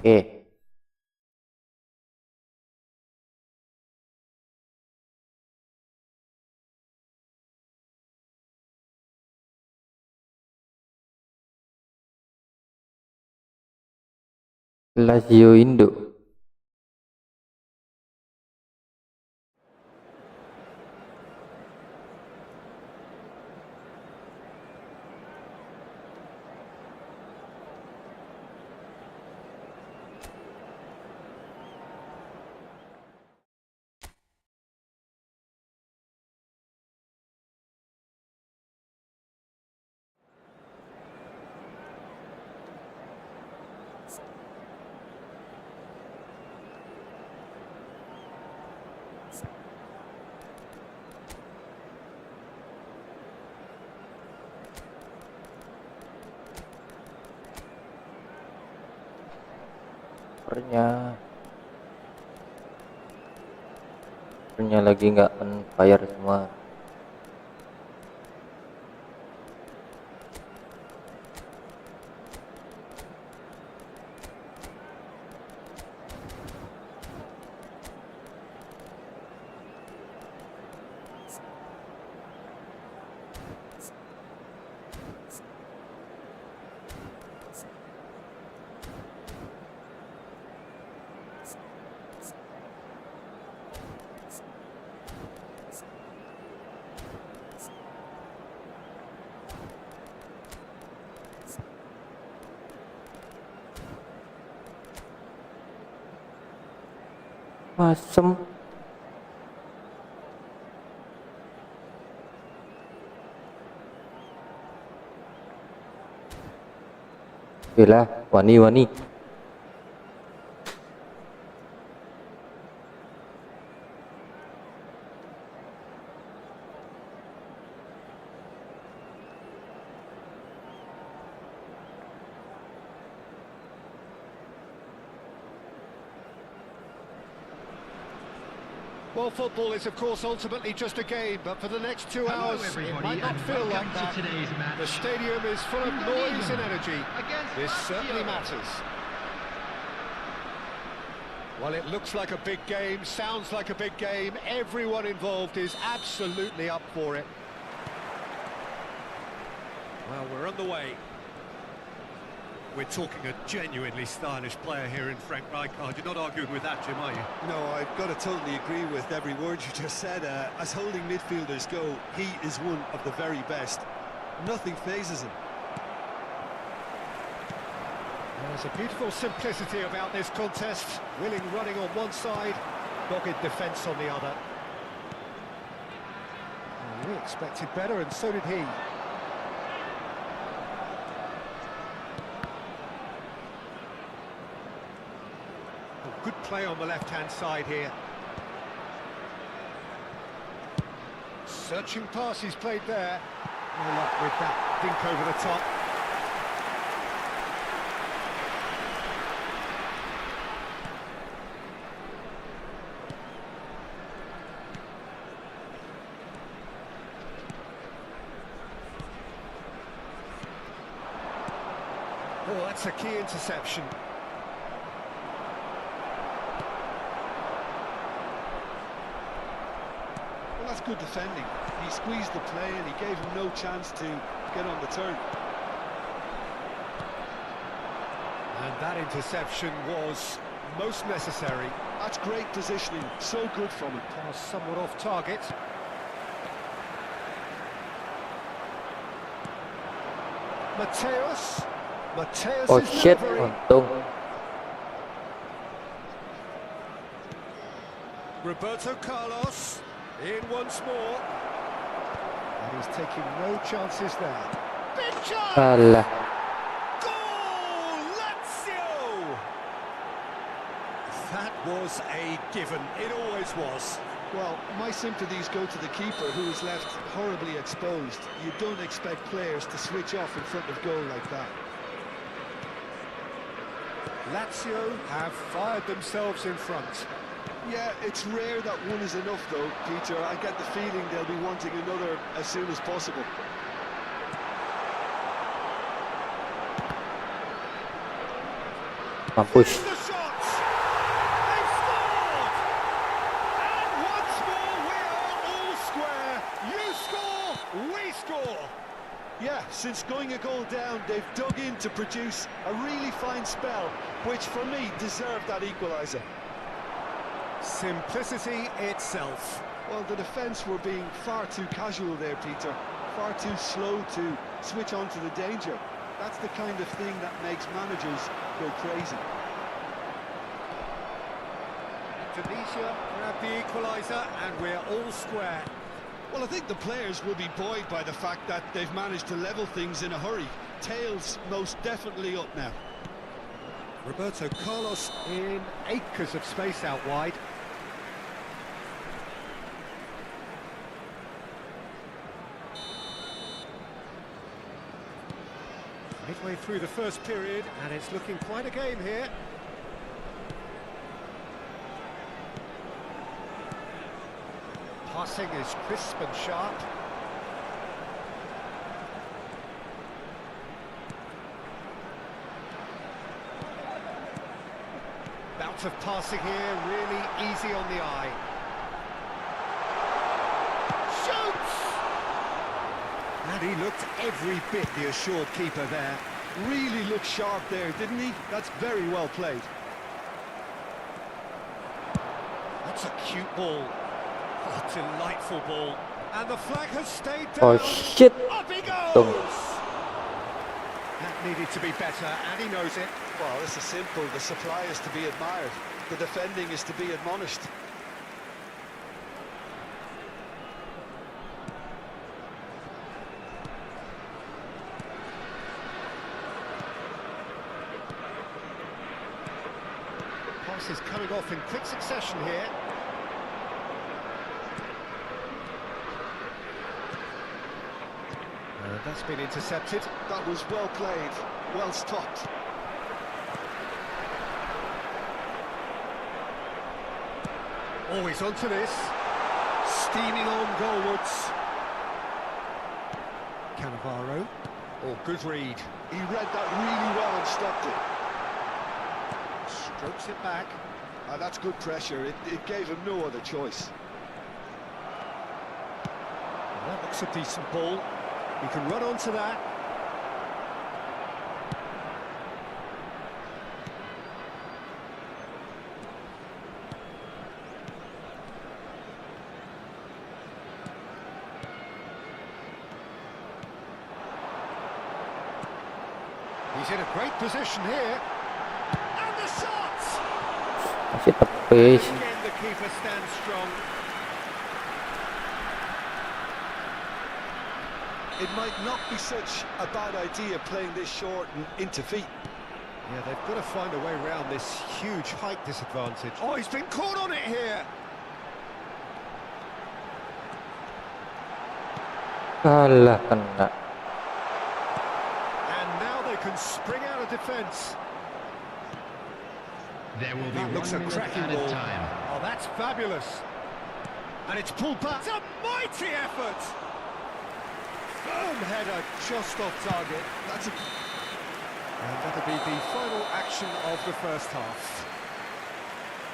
Oke. Lazio Indo. Servernya lagi nggak on fire semua. Asem. Yalah, wani. Well, football is, of course, ultimately just a game, but for the next 2 hours, it might not feel like that. The stadium is full of noise and energy. This certainly matters. Well, it looks like a big game, sounds like a big game. Everyone involved is absolutely up for it. Well, we're on the way. We're talking a genuinely stylish player here in Frank Rijkaard. You're not arguing with that, Jim, are you? No, I've got to totally agree with every word you just said. As holding midfielders go, he is one of the very best. Nothing phases him. There's a beautiful simplicity about this contest. Willing running on one side, dogged defence on the other. Well, we expected better, and so did he. Good play on the left-hand side here. Searching pass he's played there. No luck with that dink over the top. Oh, that's a key interception. That's good defending. He squeezed the play and he gave him no chance to get on the turn. And that interception was most necessary. That's great positioning, so good from him. Pass somewhat off target. Mateus. Oh is shit, delivering. untung. Roberto Carlos in once more. And he's taking no chances there. Big chance! Alah. Goal! Lazio! That was a given. It always was. Well, my sympathies go to the keeper, who is left horribly exposed. You don't expect players to switch off in front of goal like that. Lazio have fired themselves in front. Yeah, it's rare that one is enough, though, Peter. I get the feeling they'll be wanting another as soon as possible. Mampus. The score. Yeah, since going a goal down, they've dug in to produce a really fine spell, which for me deserved that equaliser. Simplicity itself. Well, the defence were being far too casual there, Peter. Far too slow to switch on to the danger. That's the kind of thing that makes managers go crazy. Tunisia grab the equaliser and we're all square. Well, I think the players will be buoyed by the fact that they've managed to level things in a hurry. Tails most definitely up now. Roberto Carlos in acres of space out wide. Midway through the first period, and it's looking quite a game here. Passing is crisp and sharp. Bout of passing here, really easy on the eye. And he looked every bit the assured keeper there. Really looked sharp there, didn't he? That's very well played. That's a cute ball. Oh, delightful ball. And the flag has stayed down. Oh shit. Up he goes! Tung. That needed to be better, and he knows it. Well, this is simple. The supply is to be admired. The defending is to be admonished. Is coming off in quick succession here. And that's been intercepted. That was well played, well stopped. Always onto this. Steaming on goalwards. Cannavaro. Oh, good read. He read that really well and stopped it. Strokes it back. That's good pressure. It gave him no other choice. Well, that looks a decent ball. He can run onto that. He's in a great position here. And the shot! Masih tepis. Again, the keeper stands strong. It might not be such a bad idea playing this short and into feet. Yeah, they've got to find a way around this huge height disadvantage. Oh, he's been caught on it here. Alah, kena. And now they can spring out of defence. There will be That looks a 1 minute cracking at a ball. time. Oh, that's fabulous. And it's pulled back. It's a mighty effort. Firm header just off target. That's a... And that'll be the final action of the first half.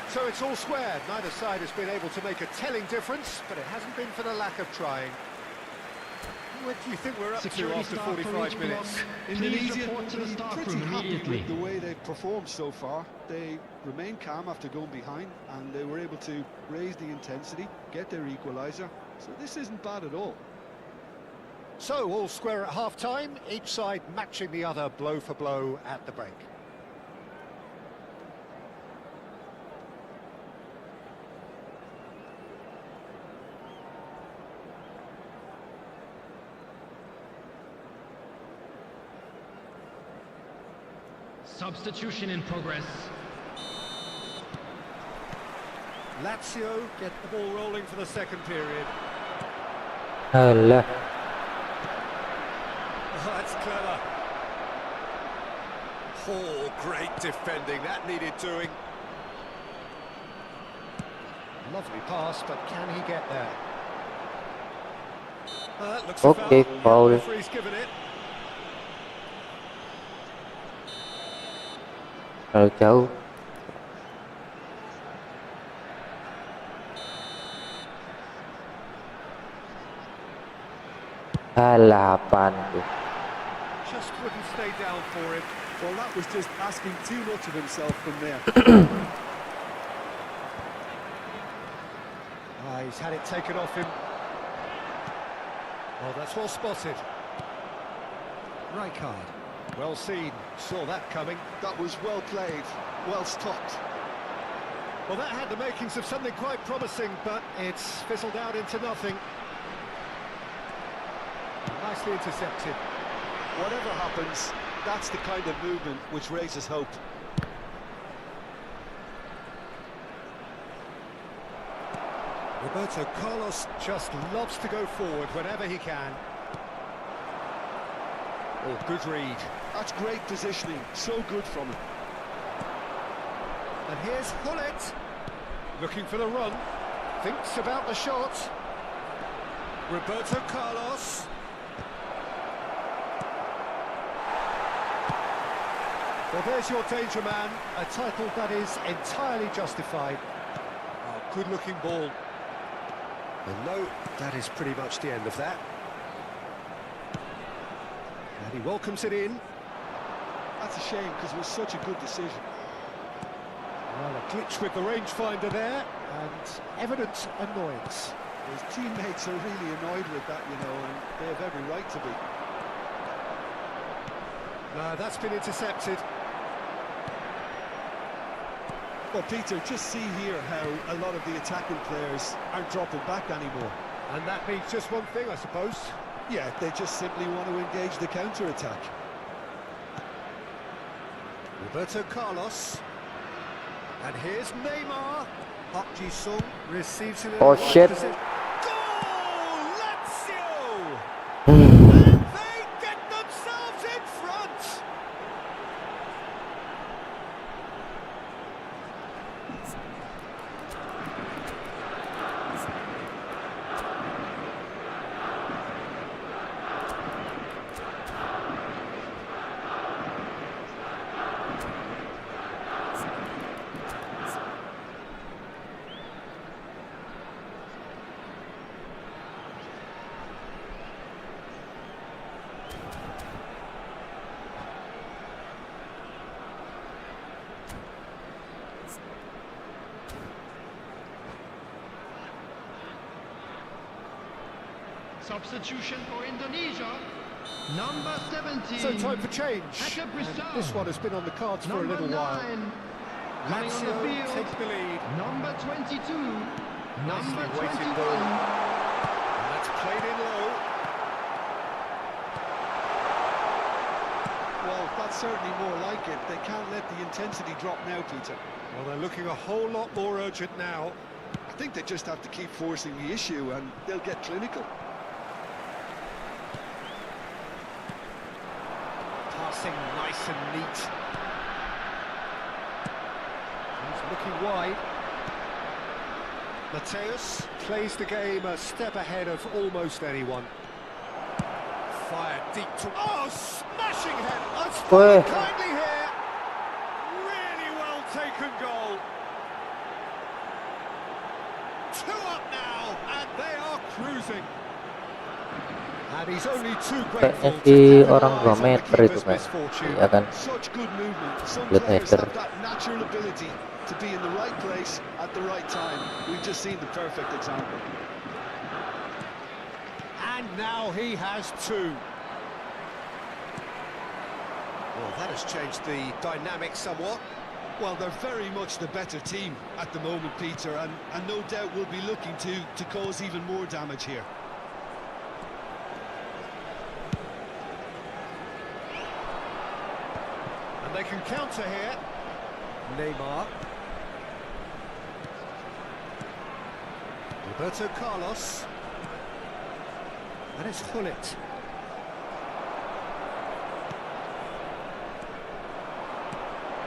So it's all square. Neither side has been able to make a telling difference, but it hasn't been for the lack of trying. What do you think we're up to after 45 minutes? Please report to the staff pretty room happy immediately. with the way they've performed so far. They remained calm after going behind, and they were able to raise the intensity, get their equaliser. So this isn't bad at all. So all square at half-time, each side matching the other blow for blow at the break. Substitution in progress. Lazio get the ball rolling for the second period. Alah. Oh, that's clever. Oh, great defending. That needed doing. Lovely pass, but can he get there? That looks a Okay, foul. foul. The referee's given it. Terlalu jauh. Alah, apaan tuh? Just wouldn't stay down for him. Well, that was just asking too much of himself from there. He's had it taken off him. Well, that's well spotted. Right card. Well seen. Saw that coming. That was well played, well stopped. Well, that had the makings of something quite promising, but it's fizzled out into nothing. Nicely intercepted. Whatever happens, that's the kind of movement which raises hope. Roberto Carlos just loves to go forward whenever he can. Oh, good read. That's great positioning, so good from him. And here's Hullet, looking for the run, thinks about the shot. Roberto Carlos. Well, there's your danger man, a title that is entirely justified. Oh, good-looking ball. And no, that is pretty much the end of that. And he welcomes it in. That's a shame, because it was such a good decision. Well, a glitch with the rangefinder there, and evident annoyance. His teammates are really annoyed with that, you know, and they have every right to be. No, that's been intercepted. Well, Peter, just see here how a lot of the attacking players aren't dropping back anymore. And that means just one thing, I suppose. Yeah, they just simply want to engage the counter-attack. Roberto Carlos. And here's Neymar. Park Ji-sung receives it in Oh, the right shit. position. Goal! Lazio! And they get themselves in front! Substitution for Indonesia. Number 17. So time for change. At the And Bisa. this one has been on the cards for a Number little 9. while. Coming on the Lazio field. take the lead. Number 22. Number Nicely weighted 21. ball. And that's played in low. Well, that's certainly more like it. They can't let the intensity drop now, Peter. Well, they're looking a whole lot more urgent now. I think they just have to keep forcing the issue and they'll get clinical. Passing nice and neat. He's looking wide. Mateus plays the game a step ahead of almost anyone. Fired deep to... Oh, smashing head! Well. Kindly here. Really well taken goal. 2 up now, and they are cruising. And he's only too Kayaknya grateful si to orang 2 capitalize on the meter itu keeper's kan, misfortune. ya kan? Such good movement. Some Lihat players header. have that natural ability to be in the right place at the right time. We've just seen the perfect example. And now he has 2. Well, that has changed the dynamic somewhat. Well, they're very much the better team at the moment, Peter, and no doubt will be looking to cause even more damage here. And they can counter here. Neymar. Roberto Carlos. And it's Hullet.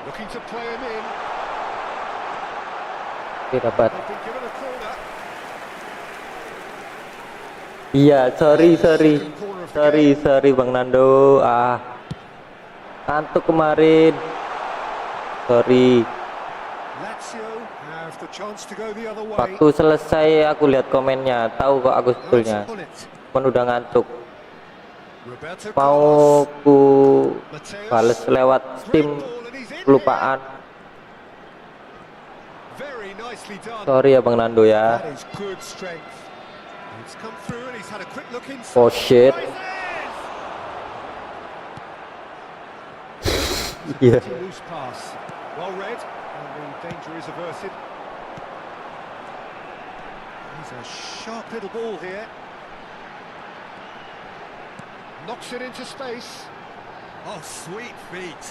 Looking to play him in. Oke, dapat. They've been given a corner. Iya, sorry Second corner of the game. sorry Bang Nando. Ngantuk kemarin. Sorry. Lazio have the chance to go the other way. Waktu selesai aku lihat komennya, tahu kok aku Now it's sebetulnya. Hullet. Cuman udah ngantuk. Roberto Mau Carlos. ku Mateus. bales lewat Great Steam, ball and he's in kelupaan. here. Very nicely done. Sorry ya Bang Nando ya. That is good strength. It's come through and he's had a quick look inside. Oh shit. Iya. Pretty loose pass. Well read, and the danger is averted. He's a sharp little ball here. Knocks it into space. Oh, sweet feet.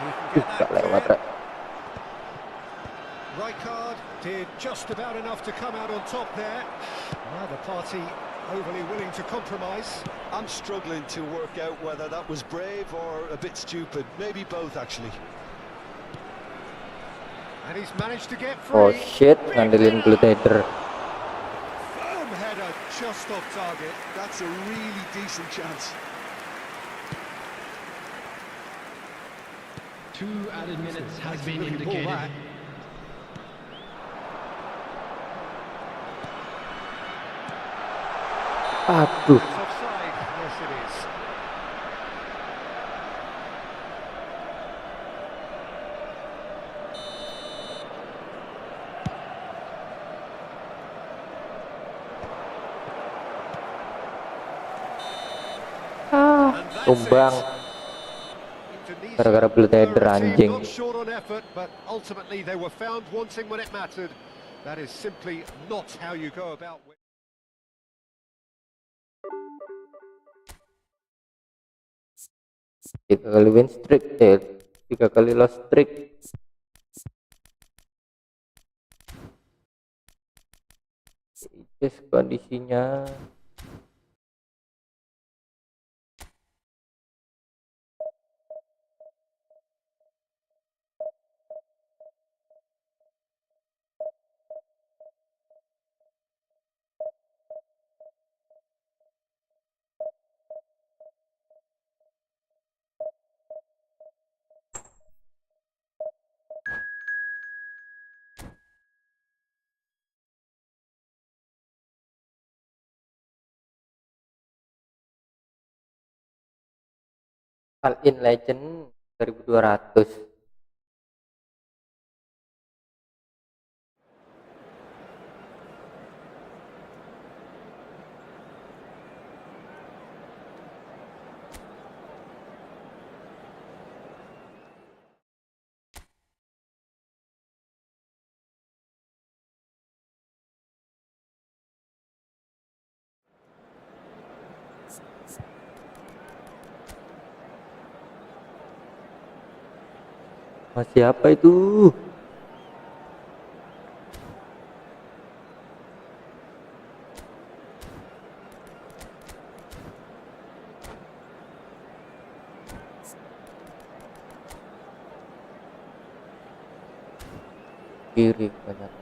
He can get Gak that lewat. clear. Rijkaard did just about enough to come out on top there. Neither party overly willing to compromise. I'm struggling to work out whether that was brave or a bit stupid. Maybe both, actually. And he's managed to get Oh free. shit, ngandelin blue header. Firm header just off target. That's a really decent chance. 2 added minutes has Nice been looking ball, indicated. that. Aduh, It's offside. Yes, it is. And that's tumbang it. Indonesia gara-gara blue header were a team anjing. not short on effort, but ultimately they were found wanting when it mattered. That is simply not how you go about. 3 kali win streak, 3 kali loss streak. Yes, kondisinya All-in Legend 1200. Masih apa itu? Kiri banyak.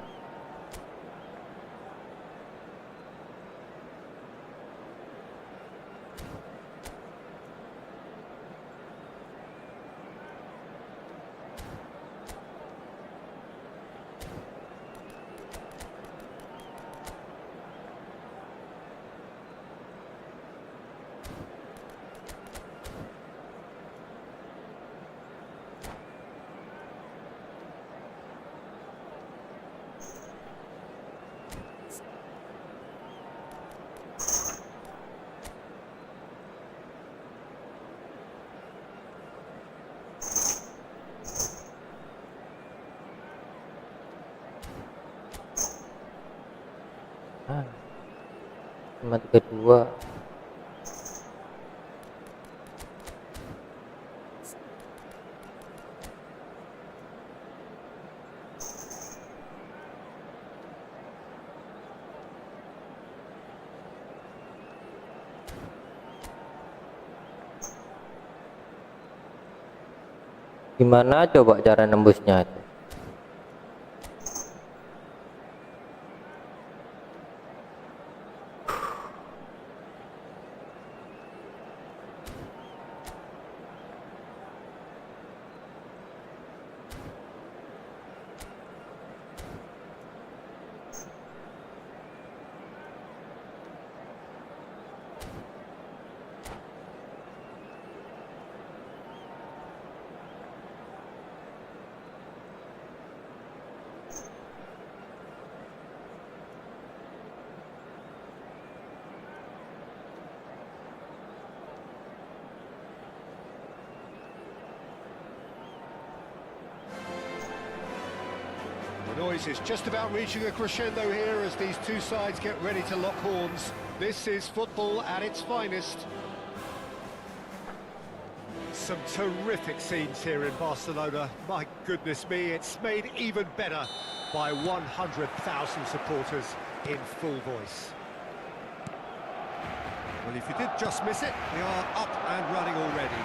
Cuma 32. Gimana coba cara nembusnya itu? noise is just about reaching a crescendo here as these two sides get ready to lock horns. This is football at its finest. Some terrific scenes here in Barcelona. My goodness me, it's made even better by 100,000 supporters in full voice. Well, if you did just miss it, we are up and running already.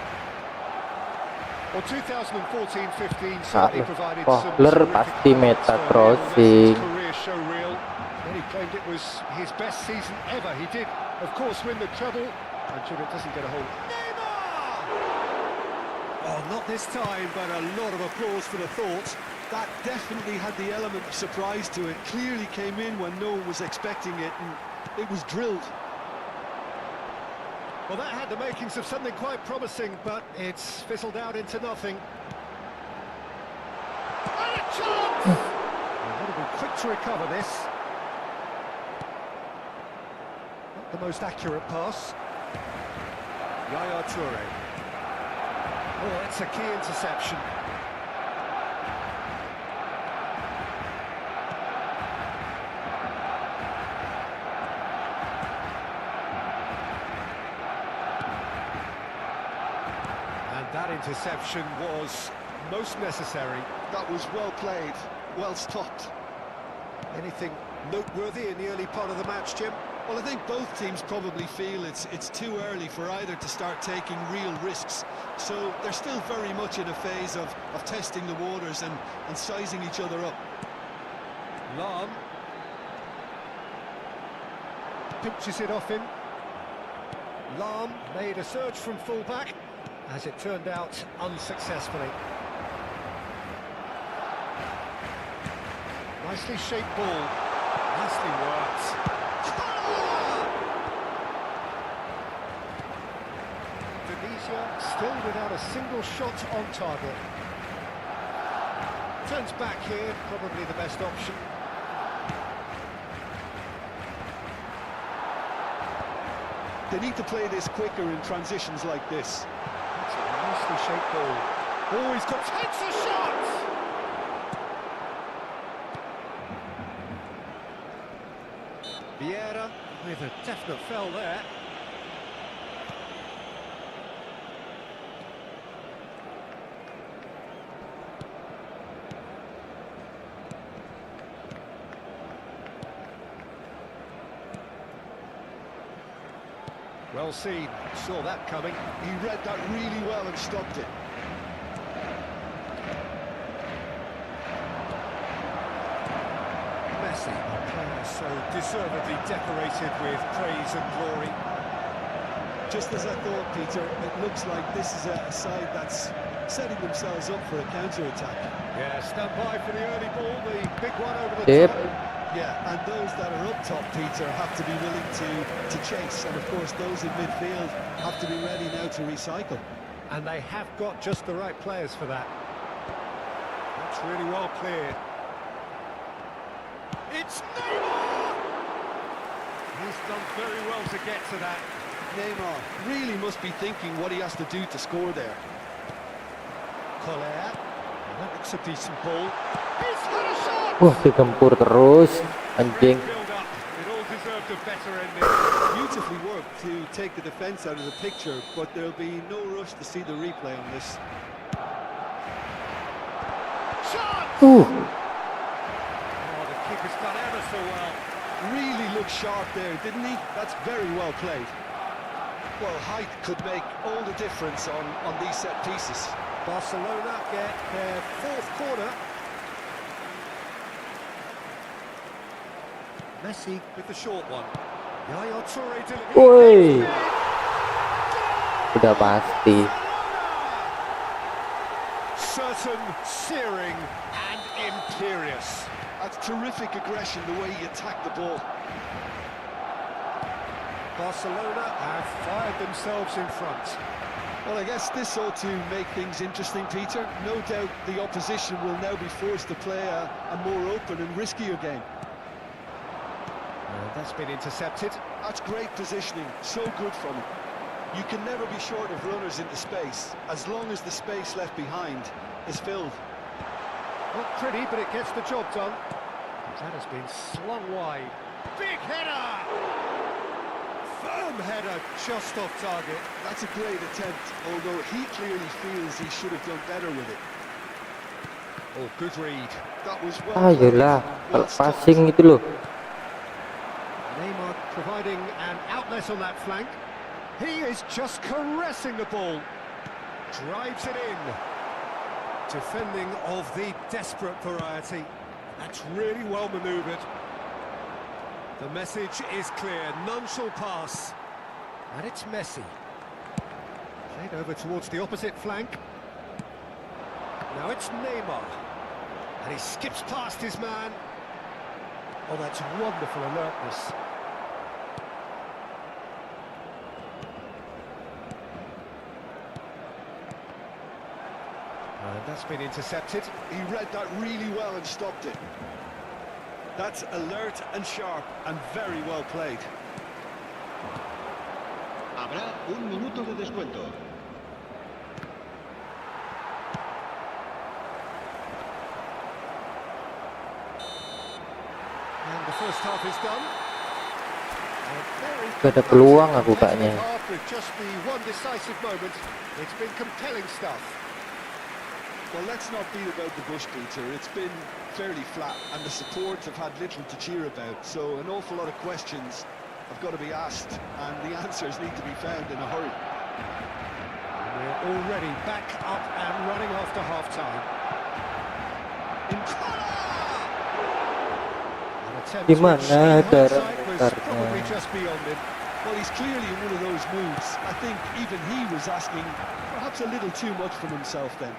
Well, 2014-15 certainly provided some Spoiler pasti meta crossing. career show reel. Then he claimed it was his best season ever. He did, of course, win the treble. I'm sure it doesn't get a hold. Oh, not this time, but a lot of applause for the thought. That definitely had the element of surprise to it. Clearly came in when no one was expecting it, and it was drilled. Well, that had the makings of something quite promising, but it's fizzled out into nothing. And a chance! They've got to be quick to recover this. Not the most accurate pass. Yaya Toure. Oh, that's a key interception. And that interception was most necessary. That was well played, well stopped. Anything noteworthy in the early part of the match, Jim? Well, I think both teams probably feel it's too early for either to start taking real risks. So they're still very much in a phase of testing the waters and sizing each other up. Malam pinches it off him. Malam made a surge from full-back, as it turned out unsuccessfully. Nicely shaped ball, nicely worked. Still without a single shot on target. Turns back here, probably the best option. They need to play this quicker in transitions like this. That's a nicely shaped ball. Oh, he's got takes a shot! Vieira with a definite foul there. Well seen, saw that coming. He read that really well and stopped it. Messi, a player so deservedly decorated with praise and glory. Just as I thought, Peter, it looks like this is a side that's setting themselves up for a counter-attack. Yeah, stand by for the early ball, the big one over the top. Yeah, and those that are up top, Peter, have to be willing to chase. And, of course, those in midfield have to be ready now to recycle. And they have got just the right players for that. That's really well cleared. It's Neymar! He's done very well to get to that. Neymar really must be thinking what he has to do to score there. Collier. That looks a decent ball. He's got a shot! Digempur terus, anjing. Build up. It all deserved a better ending. Beautifully worked to take the defence out of the picture, but there'll be no rush to see the replay on this. Shot! Uh, Oh, the keeper's done ever so well. Really looked sharp there, didn't he? That's very well played. Well, height could make all the difference on these set pieces. Barcelona get their fourth corner. Messi with the short one. Yaya Toure Woi, delivering. udah pasti. Certain, searing and imperious. That's terrific aggression, the way he attacked the ball. Barcelona have fired themselves in front. Well, I guess this ought to make things interesting, Peter. No doubt the opposition will now be forced to play a more open and riskier game. That's been intercepted. That's great positioning, so good from him. You can never be short of runners into space, as long as the space left behind is filled. Not pretty, but it gets the job done. That has been slung wide. Big header! Firm header, just off target. That's a great attempt, although he clearly feels he should have done better with it. Oh, good read. That was well Ah, played, yalah, well kalau stopped. passing itu loh. Neymar providing an outlet on that flank. He is just caressing the ball. Drives it in. Defending of the desperate variety. That's really well manoeuvred. The message is clear. None shall pass. And it's Messi. Played over towards the opposite flank. Now it's Neymar. And he skips past his man. Oh, that's wonderful alertness. And that's been intercepted. He read that really well and stopped it. That's alert and sharp and very well played. Habrá un minuto de descuento. And the first half is done. Gak ada peluang aku kayaknya. With just the one decisive moment, it's been compelling stuff. Well, let's not beat about the bush, Peter. It's been fairly flat, and the support have had little to cheer about. So an awful lot of questions have got to be asked, and the answers need to be found in a hurry. And we're already back up and running after half-time. Gimana cara mutarnya? Probably just beyond him. Well, he's clearly in one of those moods. I think even he was asking perhaps a little too much from himself then.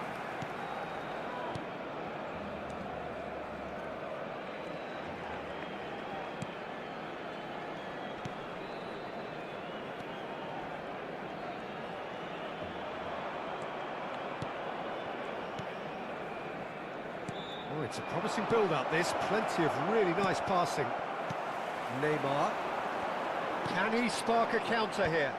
Oh, it's a promising build-up, this. Plenty of really nice passing. Neymar. Can he spark a counter here?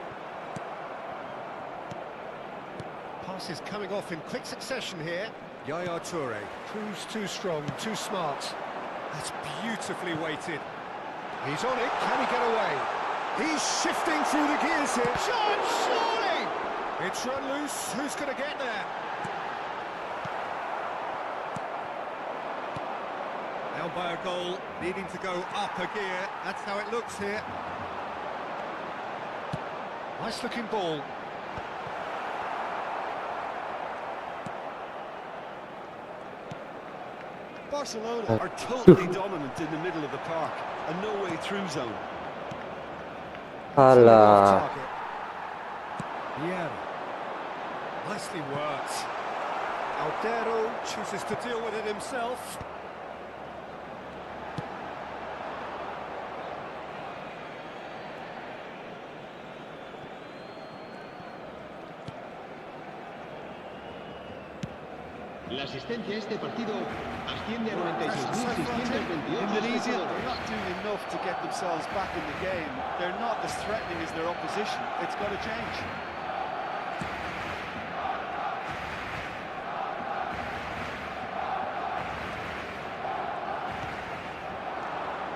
Pass is coming off in quick succession here. Yaya Toure proves too strong, too smart. That's beautifully weighted. He's on it. Can he get away? He's shifting through the gears here. Shot, surely! It's run loose. Who's going to get there? Down by a goal, needing to go up a gear. That's how it looks here. Nice looking ball. Barcelona are totally dominant in the middle of the park, a no-way through zone. Alah. Yeah. Nicely worked. Aldero chooses to deal with it himself. La asistencia a este partido asciende a 96.628. Indonesia are not doing enough to get themselves back in the game. They're not as threatening as their opposition. It's got to change.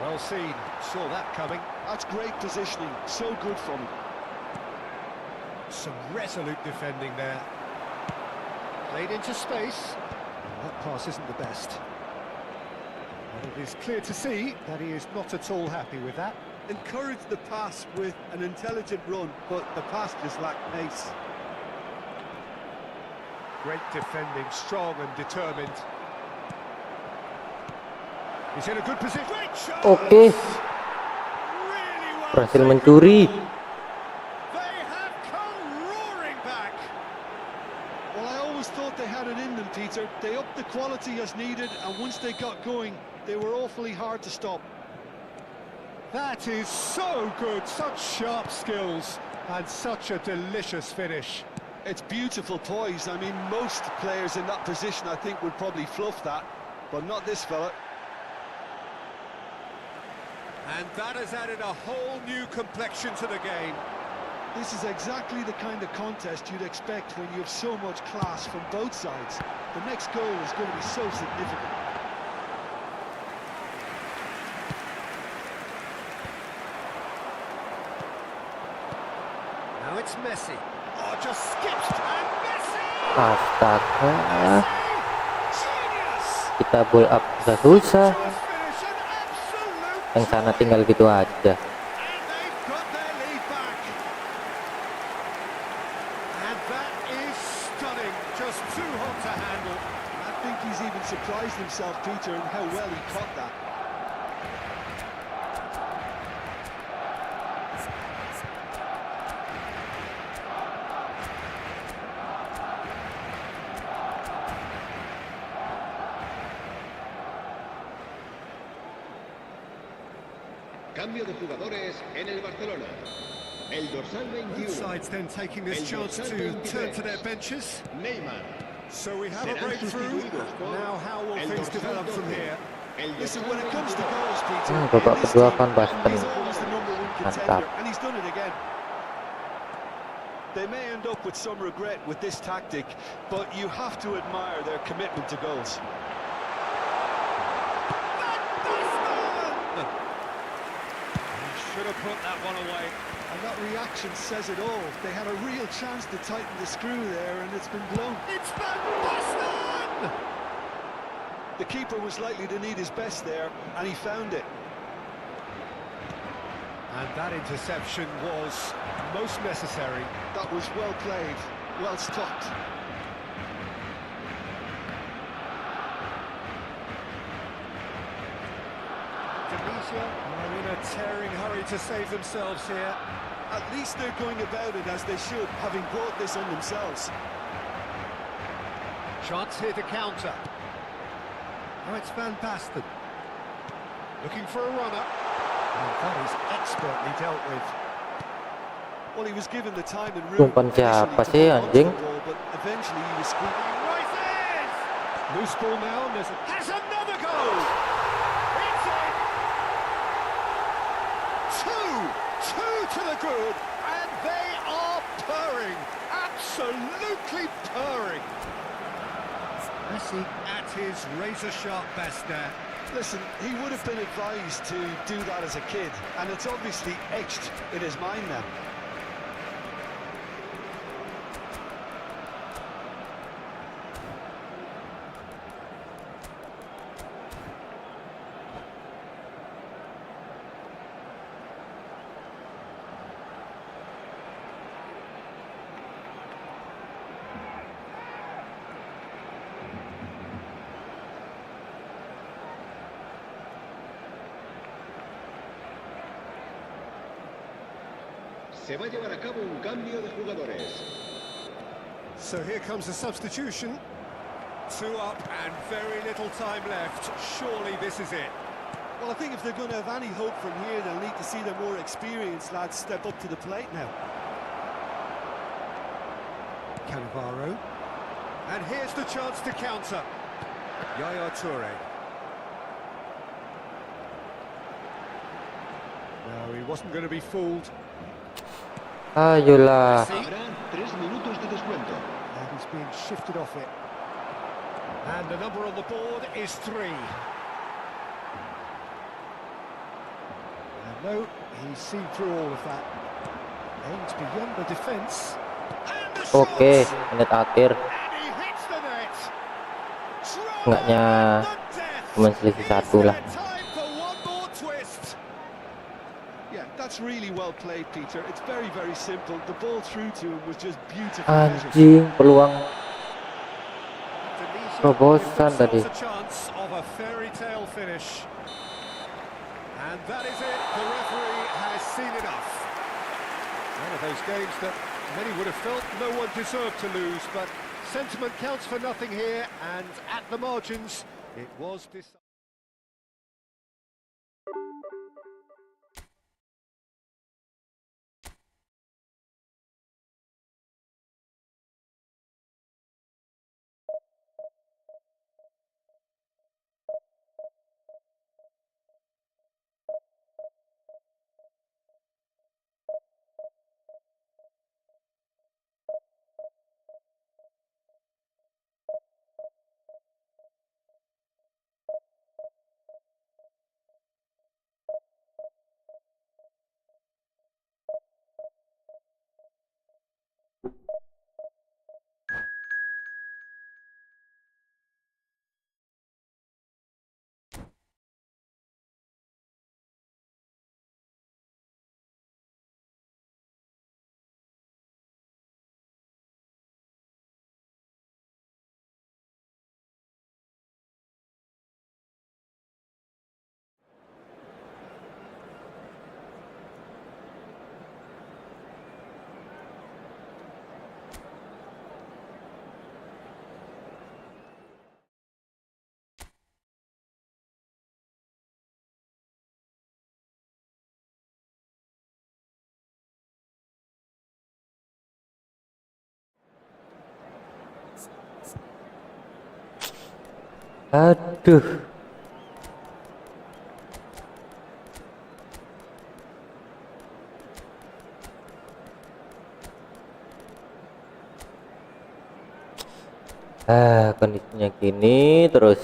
Well seen. Saw that coming. That's great positioning. So good from him. Some resolute defending there. Played into space. That pass isn't the best. And it is clear to see that he is not at all happy with that. Encourage the pass with an intelligent run, but the pass just lacked pace. Great defending, strong and determined. He's in a good position. Great shot! Oke, Really well berhasil taken. mencuri. They have come roaring back. Well, I always thought they had it in them, Peter. They upped the quality as needed, and once they got going, they were awfully hard to stop. That is so good, such sharp skills and such a delicious finish. It's beautiful poise. I mean, most players in that position, I think, would probably fluff that, but not this fella. And that has added a whole new complexion to the game. This is exactly the kind of contest you'd expect when you have so much class from both sides. The next goal is going to be so significant. Now it's Messi. Oh, just skips and Messi! Astaga, Genius! kita build up susah-susah. Just finish an absolute Yang sana tinggal gitu aja. and they've got their lead back. And that is stunning. Just too hot to handle. I think he's even surprised himself, Peter, in how well he caught that. Cambio de jugadores en el Barcelona. El dorsal Both 21. sides then taking this chance to turn to their benches. Neymar. So we have a Serán breakthrough. sustituidos por Now how will el things dorsal develop from 12. here? El Listen, dorsal when it comes to 22. goals, Peter, Babak in this kedua team, Van Basten. he's always the number one Mantap. contender, and he's done it again. They may end up with some regret with this tactic, but you have to admire their commitment to goals. Should have put that one away. And that reaction says it all. They had a real chance to tighten the screw there, and it's been blown. It's Van Basten! The keeper was likely to need his best there, and he found it. And that interception was most necessary. That was well played, well stopped. Tunisia are in a tearing hurry to save themselves here. At least they're going about it as they should, having brought this on themselves. Chance here to counter. Now it's Van Basten. Looking for a runner. And that is expertly dealt with. Well, he was given the time and room Umpan siapa initially to sih, hold on to anjing? the ball, but eventually he was squeezed. He rises! Loose ball now, and has another goal! It's in! Two to the good, and they are purring. Absolutely purring. Messi at his razor-sharp best there. Listen, he would have been advised to do that as a kid, and it's obviously etched in his mind now. Se va a llevar a cabo un cambio de jugadores. So here comes a substitution. Two up and very little time left. Surely this is it. Well, I think if they're going to have any hope from here, they'll need to see their more experienced lads step up to the plate now. Cannavaro. And here's the chance to counter. Yaya Toure. No, he wasn't going to be fooled. Ayolah. Habrá 3 minutos de descuento. And he's being shifted off it. And the number on the board is 3. And no, he's seen through all of that. Aims beyond the defence. And the shot! Oke, menit akhir. And he hits the net. Enggaknya cuma selisih satu lah. Time for one more twist. Yeah, that's really well played, Peter. It's very, very simple. The ball through to him was just beautiful. Anjing, peluang terobosan tadi. A chance of a fairy tale finish. And that is it. The referee has seen enough. One of those games that many would have felt no one deserved to lose, but sentiment counts for nothing here, and at the margins, it was decided. Aduh. Kondisinya gini terus.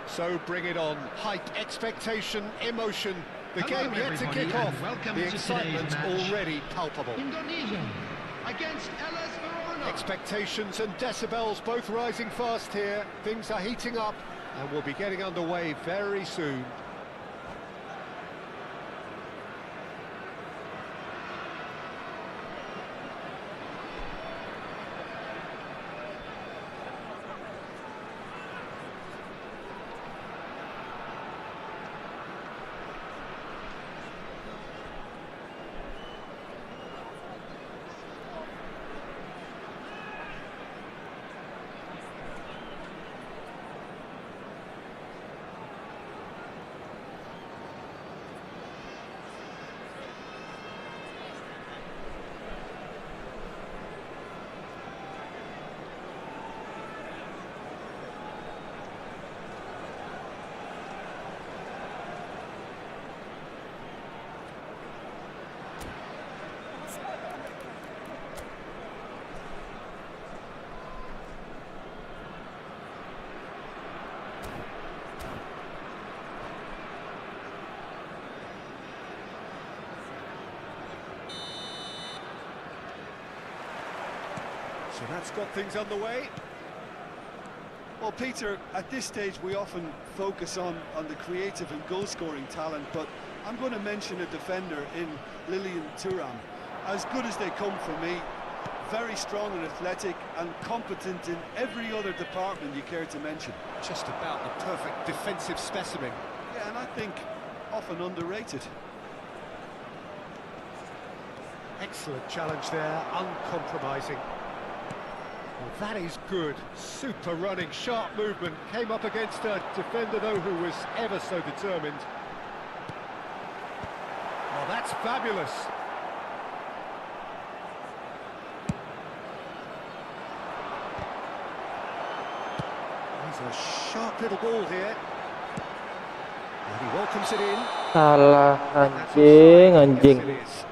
So bring it on. Hype, expectation, emotion. The Hello, game yet to everybody, kick off. and welcome The to today's excitement match. already palpable. Indonesia against LS Verona. Expectations and decibels both rising fast here. Things are heating up and we'll be getting underway very soon. So that's got things underway. Well, Peter, at this stage we often focus on the creative and goal-scoring talent, but I'm going to mention a defender in Lilian Thuram. As good as they come for me, very strong and athletic and competent in every other department you care to mention. Just about the perfect defensive specimen. Yeah, and I think often underrated. Excellent challenge there, uncompromising. Well, that is good. Super running, sharp movement. Came up against a defender, though, who was ever so determined. Oh, that's fabulous. He's a sharp little ball here. And he welcomes it in. Salah, That's anjing, offside. anjing. Yes, it is.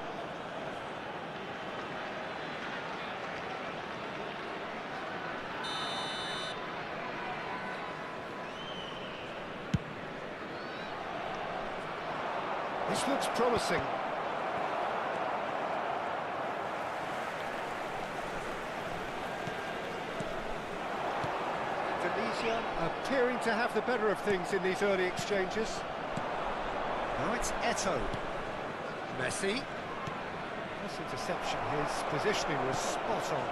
This looks promising. Indonesia appearing to have the better of things in these early exchanges. Now it's Eto. Messi. Nice interception. His positioning was spot on.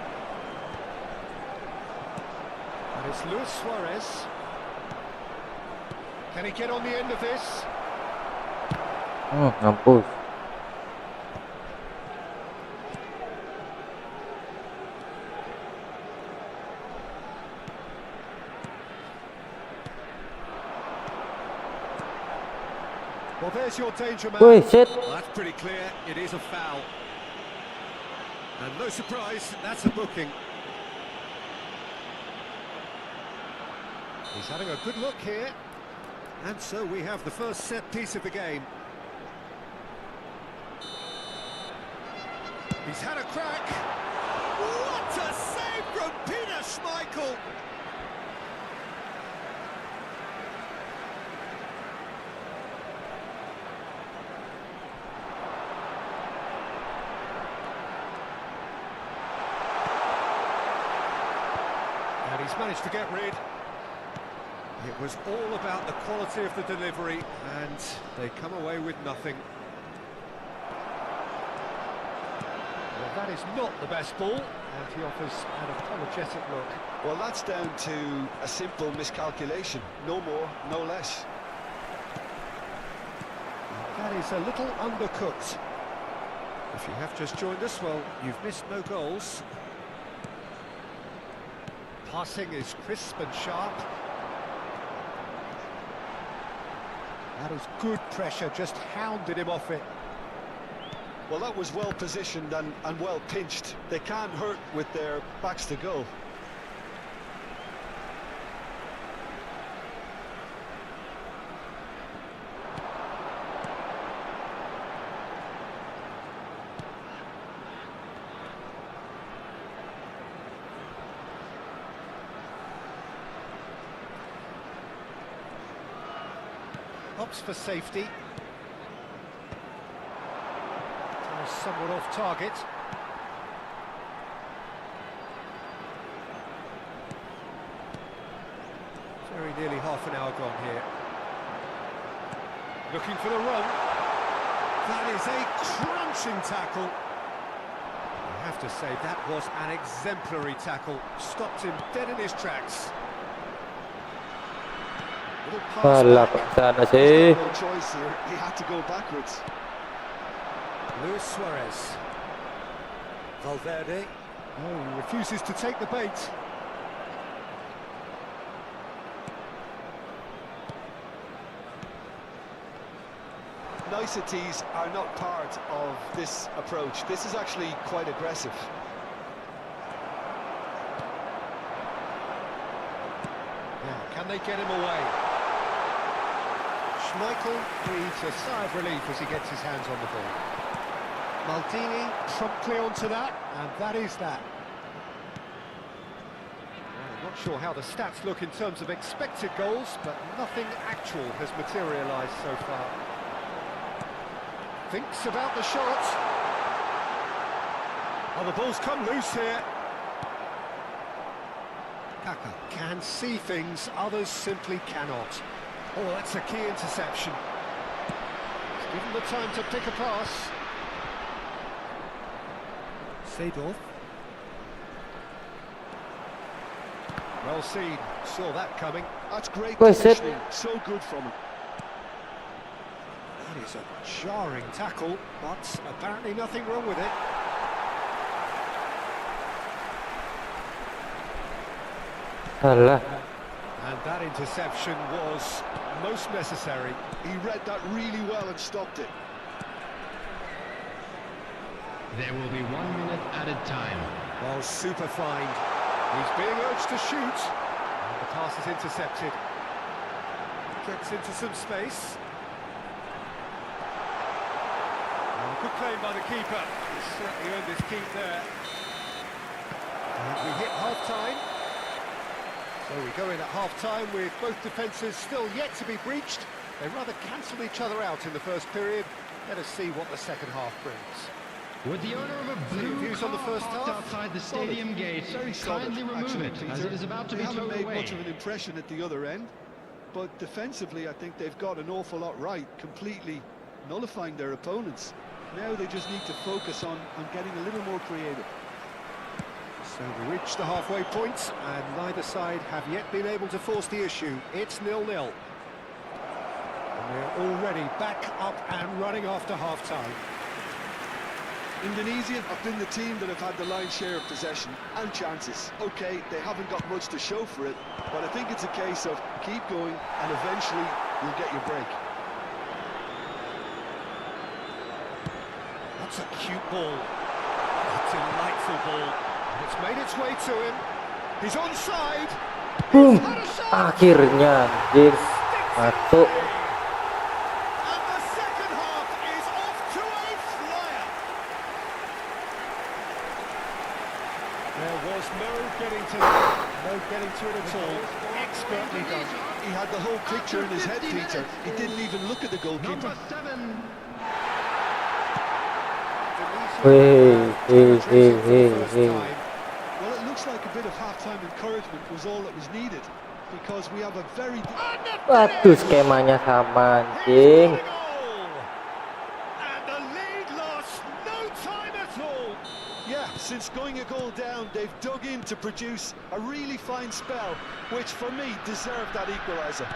And it's Luis Suarez. Can he get on the end of this? Ngampus. Well, there's your danger man. Wih, shit. Well, that's pretty clear. It is a foul. And no surprise, that's a booking. He's having a good look here. And so we have the first set piece of the game. He's had a crack. What a save from Peter Schmeichel! He's managed to get rid. It was all about the quality of the delivery, and they come away with nothing. Well, that is not the best ball, and he offers an apologetic look. Well, that's down to a simple miscalculation. No more, no less. That is a little undercooked. If you have just joined us, well, you've missed no goals. Passing is crisp and sharp. That is good pressure, just hounded him off it. Well, that was well positioned and well pinched. They can't hurt with their backs to goal. Opts for safety. Somewhat off target. Very nearly half an hour gone here. Looking for the run. That is a crunching tackle. I have to say, that was an exemplary tackle. Stopped him dead in his tracks. Little pass Malam back. sana sih. No choice here. He had to go backwards. Luis Suarez. Valverde. Oh, he refuses to take the bait. Niceties are not part of this approach. This is actually quite aggressive. Now, can they get him away? Schmeichel breathes a sigh of relief as he gets his hands on the ball. Maldini promptly onto that, and that is that. Well, I'm not sure how the stats look in terms of expected goals, but nothing actual has materialised so far. Thinks about the shot. Oh, the ball's come loose here. Kaka can see things, others simply cannot. Oh, that's a key interception. He's given the time to pick a pass. Seedorf. Well seen, saw that coming. That's great Well, Sid. positioning. So good from him. That is a jarring tackle, but apparently nothing wrong with it. Alah. And that interception was most necessary. He read that really well and stopped it. There will be 1 minute added time. Well, super fine. He's being urged to shoot. And the pass is intercepted. Gets into some space. And good claim by the keeper. He's certainly earned his keep there. And we hit half-time. So we go in at half-time with both defences still yet to be breached. They rather cancelled each other out in the first period. Let us see what the second half brings. Would the owner of a blue views on the car first parked half? outside the stadium gate Very solid, kindly remove actually, it, as Peter. it is about to They be haven't towed made away? much of an impression at the other end, but defensively I think they've got an awful lot right, completely nullifying their opponents. Now they just need to focus on getting a little more creative. So we reach the halfway point, and neither side have yet been able to force the issue. It's 0-0. And we're already back up and running after half-time. Indonesia have been the team that have had the lion's share of possession and chances. Okay, they haven't got much to show for it, but I think it's a case of keep going and eventually you'll get your break. That's a cute ball. A delightful ball. It's made its way to him. He's onside. Boom. He's had a shot. Akhirnya anjir masuk. And the second half is off to a flyer. There was no getting to it at all. Expertly done. He had the whole picture in his head, Peter. He didn't even look at the goalkeeper. Number 7. Hey. Well, it looks like a bit of half-time encouragement was all that was needed, because we have a very... Waduh, skemanya sama anjing. And the lead lost no time at all. Yeah, since going a goal down, they've dug in to produce a really fine spell, which for me deserved that equaliser.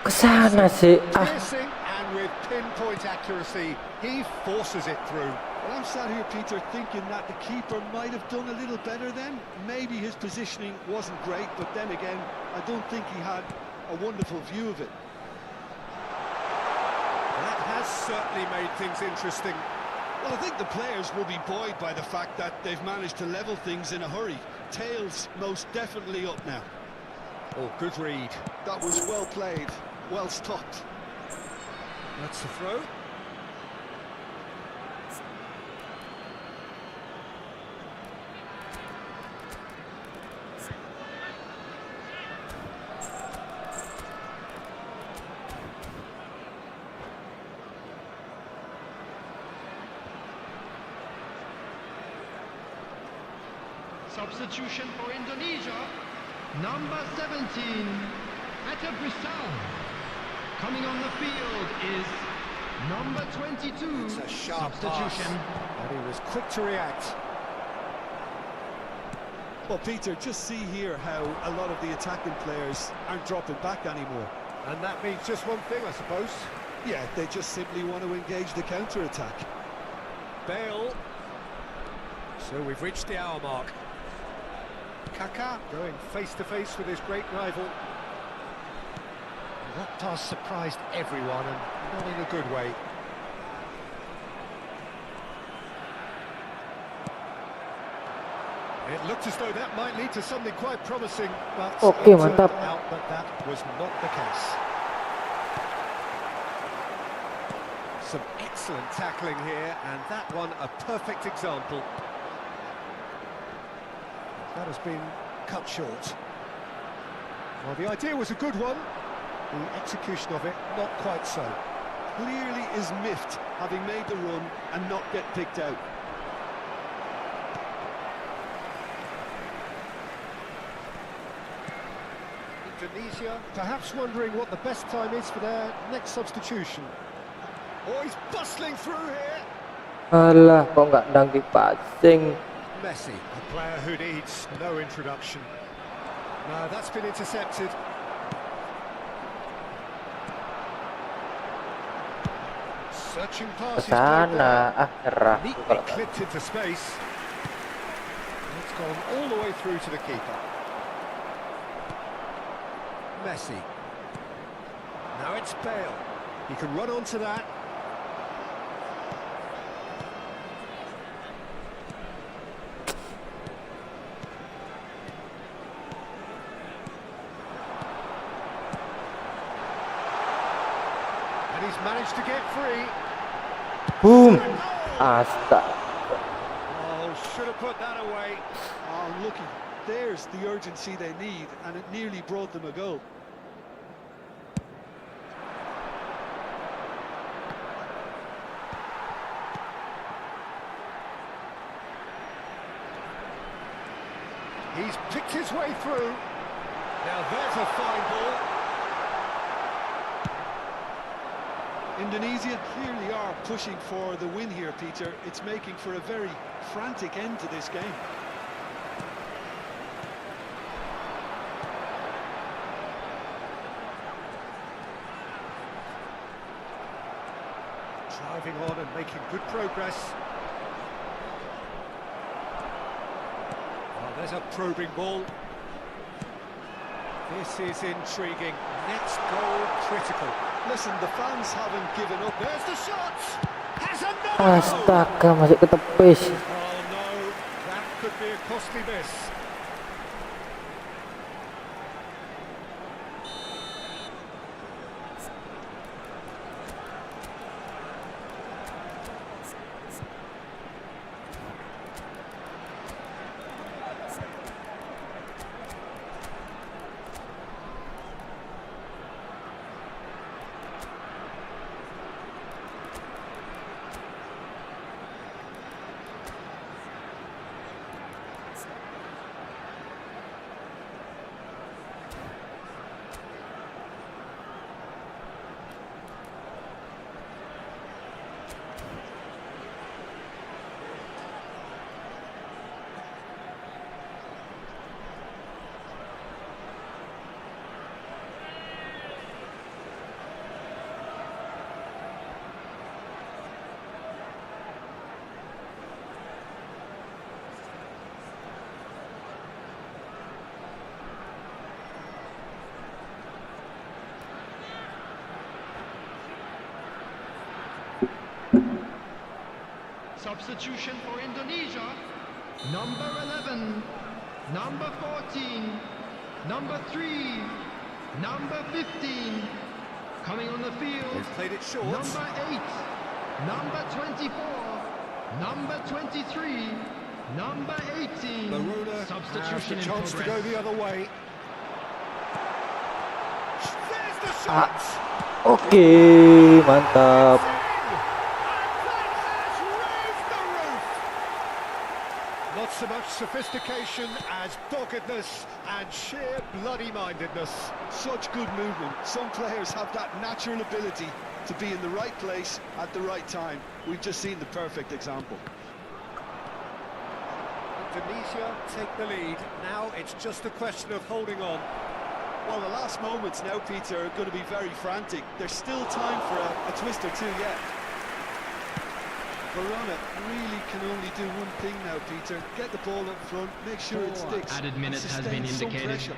Kesana sih. Piercing and with pinpoint accuracy, he forces it through. Well, I'm sat here, Peter, thinking that the keeper might have done a little better then. Maybe his positioning wasn't great, but then again, I don't think he had a wonderful view of it. That has certainly made things interesting. Well, I think the players will be buoyed by the fact that they've managed to level things in a hurry. Tails most definitely up now. Oh, good read. That was well played, well stopped. That's the throw. Substitution for Indonesia, number 17, Bisa. Coming on the field is number 22. It's a sharp Substitution. pass, and he was quick to react. Well, Peter, just see here how a lot of the attacking players aren't dropping back anymore. And that means just one thing, I suppose. Yeah, they just simply want to engage the counter-attack. Bale. So we've reached the hour mark. Kaká going face-to-face with his great rival. That pass surprised everyone, and not in a good way. It looked as though that might lead to something quite promising, but Okay, it turned mantap. out that that was not the case. Some excellent tackling here, and that one a perfect example. That has been cut short. Well, the idea was a good one. The execution of it, not quite so. Clearly is miffed, having made the run and not get picked out. Indonesia perhaps wondering what the best time is for their next substitution. Oh, he's bustling through here. Alah, kok nggak dang di passing. Messi, a player who needs no introduction. No, that's been intercepted. Searching past his Kesana, nyerah tuh neatly kalau clipped into space. It's gone all the way through to the keeper. Messi. Now it's Bale. He can run onto that. And he's managed to get free. boom. And a goal! Astaga. Oh, should have put that away. Oh, looky, there's the urgency they need, and it nearly brought them a goal. He's picked his way through. Now there's a fine ball. Indonesia clearly are pushing for the win here, Peter. It's making for a very frantic end to this game. Driving on and making good progress. Oh, there's a probing ball. This is intriguing. Next goal critical. Listen, the fans haven't given up. There's the shot. Has another goal. Astaga, masih ketepis. Oh no, that could be a costly miss. Substitution for Indonesia. Number 11, number 14, number 3, number 15. Coming on the field. He's played it short. Number 8, number 24, number 23, number 18. Baruna Substitution has in the chance to go progress. the other way. There's the shot. Oke, mantap. Not so much sophistication as doggedness and sheer bloody-mindedness. Such good movement. Some players have that natural ability to be in the right place at the right time. We've just seen the perfect example. Indonesia take the lead. Now it's just a question of holding on. Well, the last moments now, Peter, are going to be very frantic. There's still time for a twist or two yet. Verona really can only do one thing now, Peter. Get the ball up front, make sure it sticks. Added and minute has been sustain some indicated. pressure.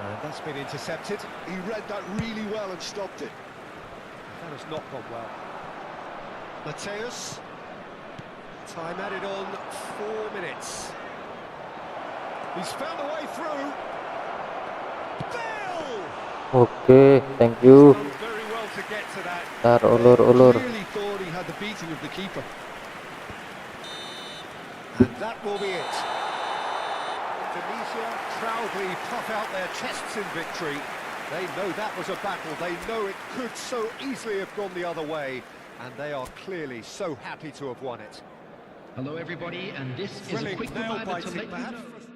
And that's been intercepted. He read that really well and stopped it. That has not gone well. Mateus. Time added on 4 minutes. He's found a way through. Bill! Oke, thank you. Done very well to get to that. Ntar ulur. Clearly thought he had the beating of the keeper. And that will be it. Indonesia proudly puff out their chests in victory. They know that was a battle. They know it could so easily have gone the other way. And they are clearly so happy to have won it. Hello everybody, and this is a Thrilling, quick reminder to nail-biting, let you perhaps. know.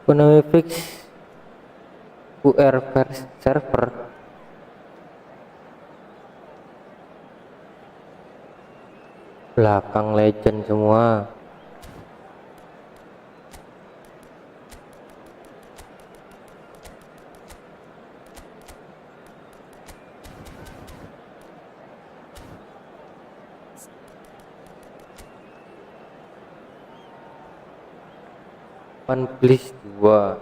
Penuhi fix UR server. Belakang legend semua. Please 2.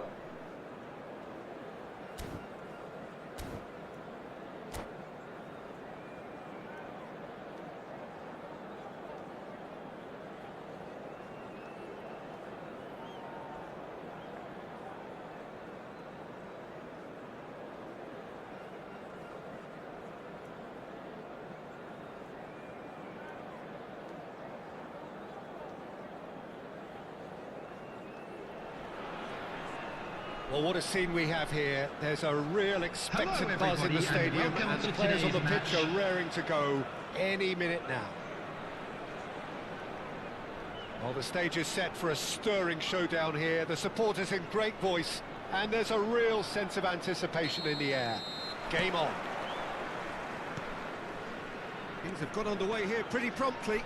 Well, what a scene we have here. There's a real expectant Hello, buzz in the everybody, and stadium, welcome and the to players on the today's pitch are match. raring to go any minute now. Well, the stage is set for a stirring showdown here. The supporters in great voice, and there's a real sense of anticipation in the air. Game on. Things have got underway here pretty promptly.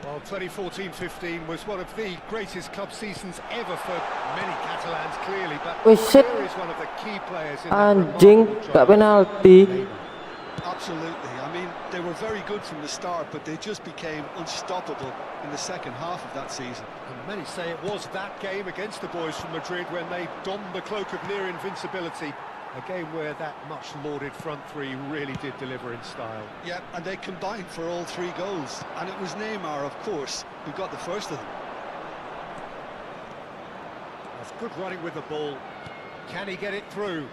Well, 2014-15 was one of the greatest club seasons ever for many Catalans, clearly, but Wih, shit. here is one of the key players in that Anjing, remarkable gak triumph. penalti. Up Absolutely. I mean, they were very good from the start, but they just became unstoppable in the second half of that season. And many say it was that game against the boys from Madrid when they donned the cloak of near invincibility. A game where that much-lauded front three really did deliver in style. Yeah, and they combined for all 3 goals. And it was Neymar, of course, who got the first of them. That's good running with the ball. Can he get it through?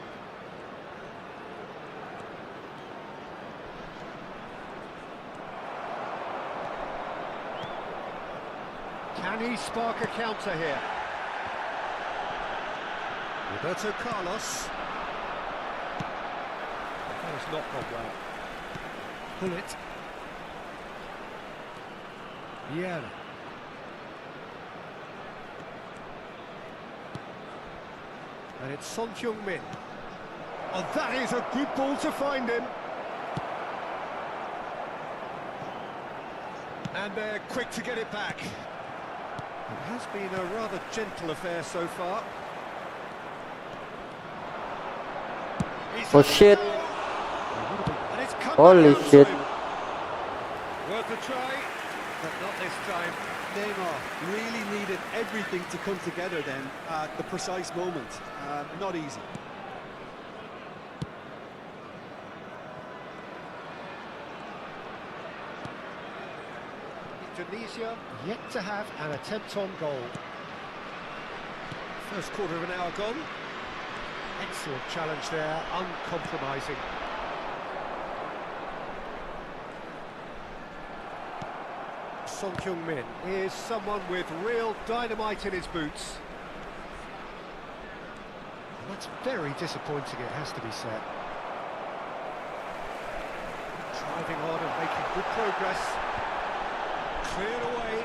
Can he spark a counter here? Roberto Carlos. That has not gone well. Pull it. Yeah. And it's Son Heung-min. Oh, that is a good ball to find him. And they're quick to get it back. It has been a rather gentle affair so far. Oh shit. And it's come Holy back out shit. to him. Worth a try, but not this time. Neymar really needed everything to come together then at the precise moment. Not easy. Indonesia yet to have an attempt on goal. First quarter of an hour gone. Excellent challenge there, uncompromising. Son Heung-min is someone with real dynamite in his boots. And that's very disappointing, it has to be said. Driving on and making good progress. Cleared away.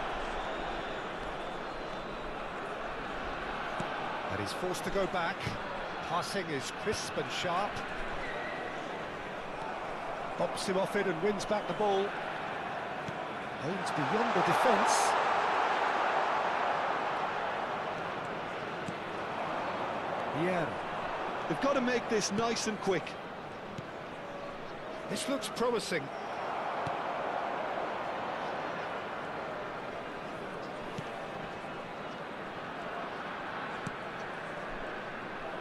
And he's forced to go back. Passing is crisp and sharp. Bops him off it and wins back the ball. Aims beyond the defence. Yeah. They've got to make this nice and quick. This looks promising.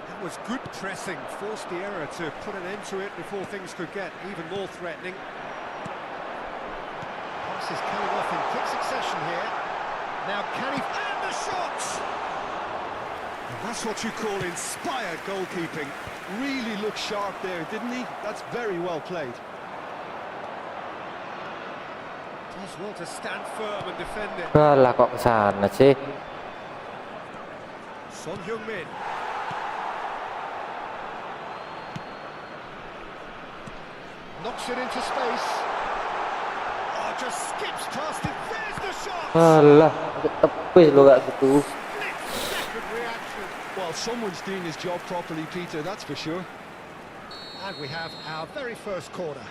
That was good pressing, forced the error to put an end to it before things could get even more threatening. Pass is coming off in quick succession here. Now can he... And the shot! And that's what you call inspired goalkeeping. Really looked sharp there, didn't he? That's very well played. Does well to stand firm and defend it. Lah kok kesana sih? Son Heung-min. Knocks it into space. Oh, just skips past it. There's the shot! Alah, tepis lo gak gitu. Split-second reaction. Well, someone's doing his job properly, Peter, that's for sure. And we have our very first corner.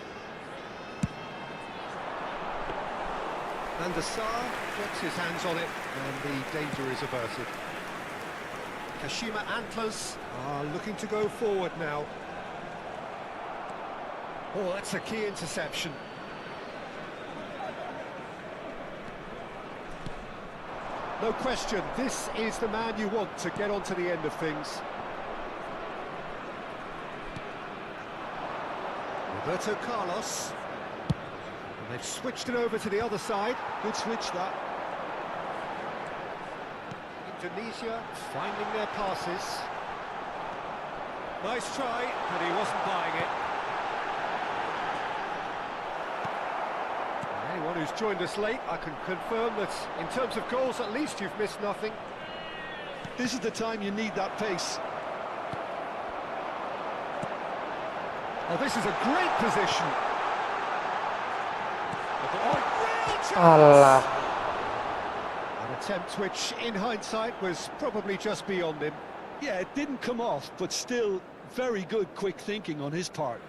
And Asar gets his hands on it, and the danger is averted. Kashima Antlers are looking to go forward now. Oh, that's a key interception. No question, this is the man you want to get onto the end of things. Roberto Carlos. And they've switched it over to the other side. Good switch, that. Indonesia finding their passes. Nice try, but he wasn't buying it. Anyone who's joined us late, I can confirm that in terms of goals, at least you've missed nothing. This is the time you need that pace. Oh, this is a great position. Oh, real chance! Alah. An attempt which, in hindsight, was probably just beyond him. Yeah, it didn't come off, but still very good quick thinking on his part.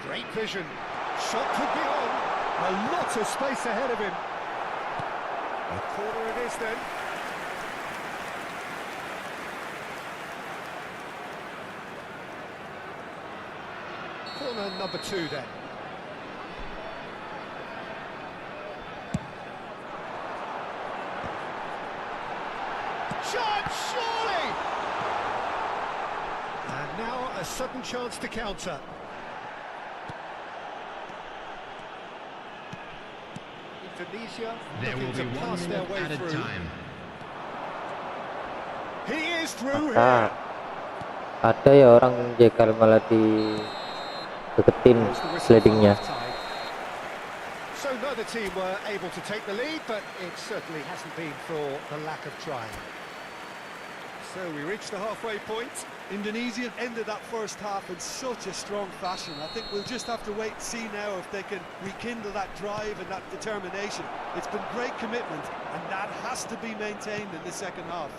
Great vision. Shot could be on. A lot of space ahead of him. A corner it is then. Corner number 2 then. Shot, surely! And now a sudden chance to counter. Indonesia There will looking be to 1 pass their minute way at a through. time. He is through Ah, here. ada ya orang jegal malah di deketin There's the whistle for slidingnya. half-time. So neither team were able to take the lead, but it certainly hasn't been for the lack of trying. So we reached the halfway point. Indonesia ended that first half in such a strong fashion. I think we'll just have to wait and see now if they can rekindle that drive and that determination. It's been great commitment, and that has to be maintained in the second half.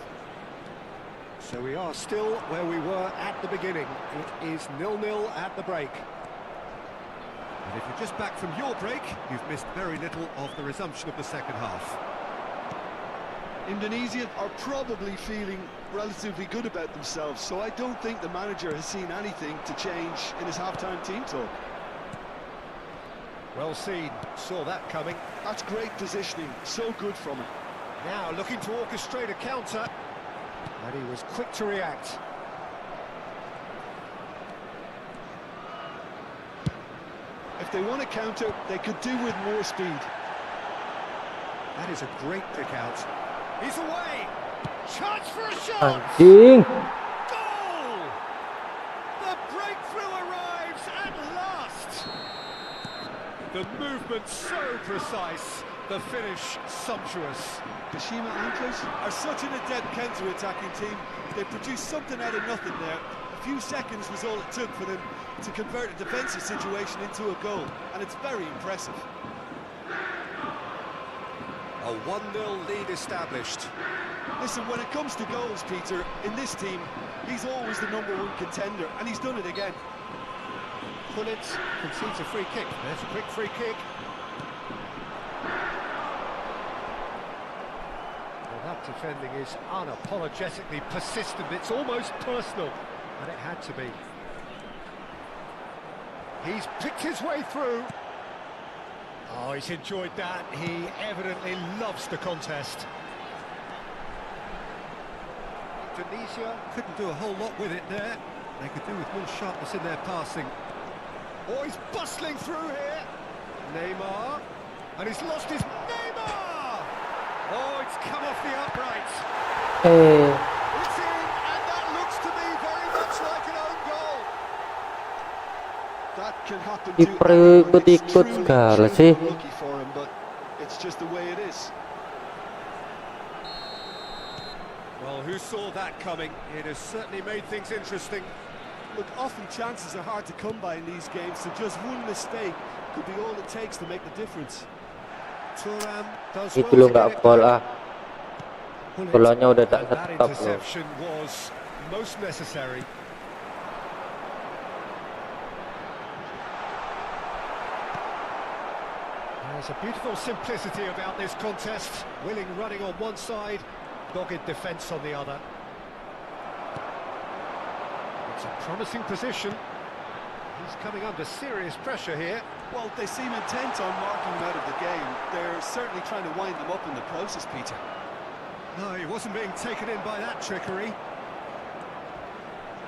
So we are still where we were at the beginning. It is 0-0 at the break. And if you're just back from your break, you've missed very little of the resumption of the second half. Indonesia are probably feeling relatively good about themselves, so I don't think the manager has seen anything to change in his half-time team talk. Well seen, saw that coming. That's great positioning, so good from him. Now looking to orchestrate a counter, and he was quick to react. If they want to counter, they could do with more speed. That is a great pick out. He's away! Chance for a shot! Anjing, Goal! The breakthrough arrives at last! The movement so precise, the finish sumptuous. Kashima Antlers are such an adept counter-attacking team. They produced something out of nothing there. A few seconds was all it took for them to convert a defensive situation into a goal, and it's very impressive. A 1-0 lead established. Listen, when it comes to goals, Peter, in this team, he's always the #1 contender, and he's done it again. Pullet concedes a free kick. There's a quick free kick. Well, that defending is unapologetically persistent. It's almost personal, and it had to be. He's picked his way through. Oh, he's enjoyed that. He evidently loves the contest. Indonesia couldn't do a whole lot with it there. They could do with more sharpness in their passing. Oh, he's bustling through here. Neymar. And he's lost his... Neymar! Oh, it's come off the upright. It's in, and that looks to me very much like an own goal. That can happen to Kiper anyone. It's ikut-ikut truly, segala truly sih. unlucky for him, but it's just the way it is. Well, who saw that coming? It has certainly made things interesting. Look, often chances are hard to come by in these games, so just one mistake could be all it takes to make the difference. Thuram does Itu well lo to get nggak it gol back. ah. Pull it. Bolanya udah tak And that stop loh. interception was most necessary. There's a beautiful simplicity about this contest. Willing running on one side, dogged defence on the other. It's a promising position. He's coming under serious pressure here. Well, they seem intent on marking him out of the game. They're certainly trying to wind them up in the process, Peter. No, he wasn't being taken in by that trickery.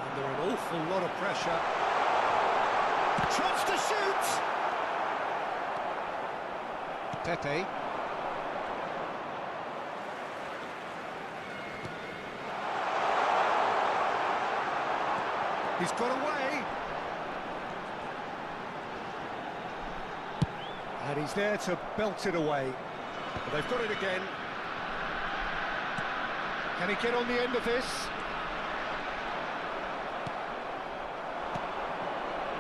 Under an awful lot of pressure. Chance to shoot! Pepe. He's got away. And he's there to belt it away. But they've got it again. Can he get on the end of this?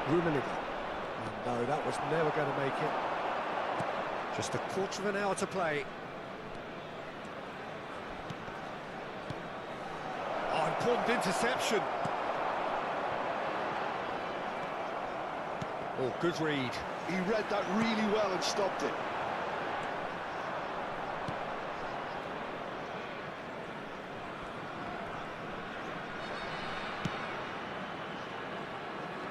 Rummenigge. Oh, no, that was never going to make it. Just a quarter of an hour to play. Oh, important interception. Oh, good read. He read that really well and stopped it.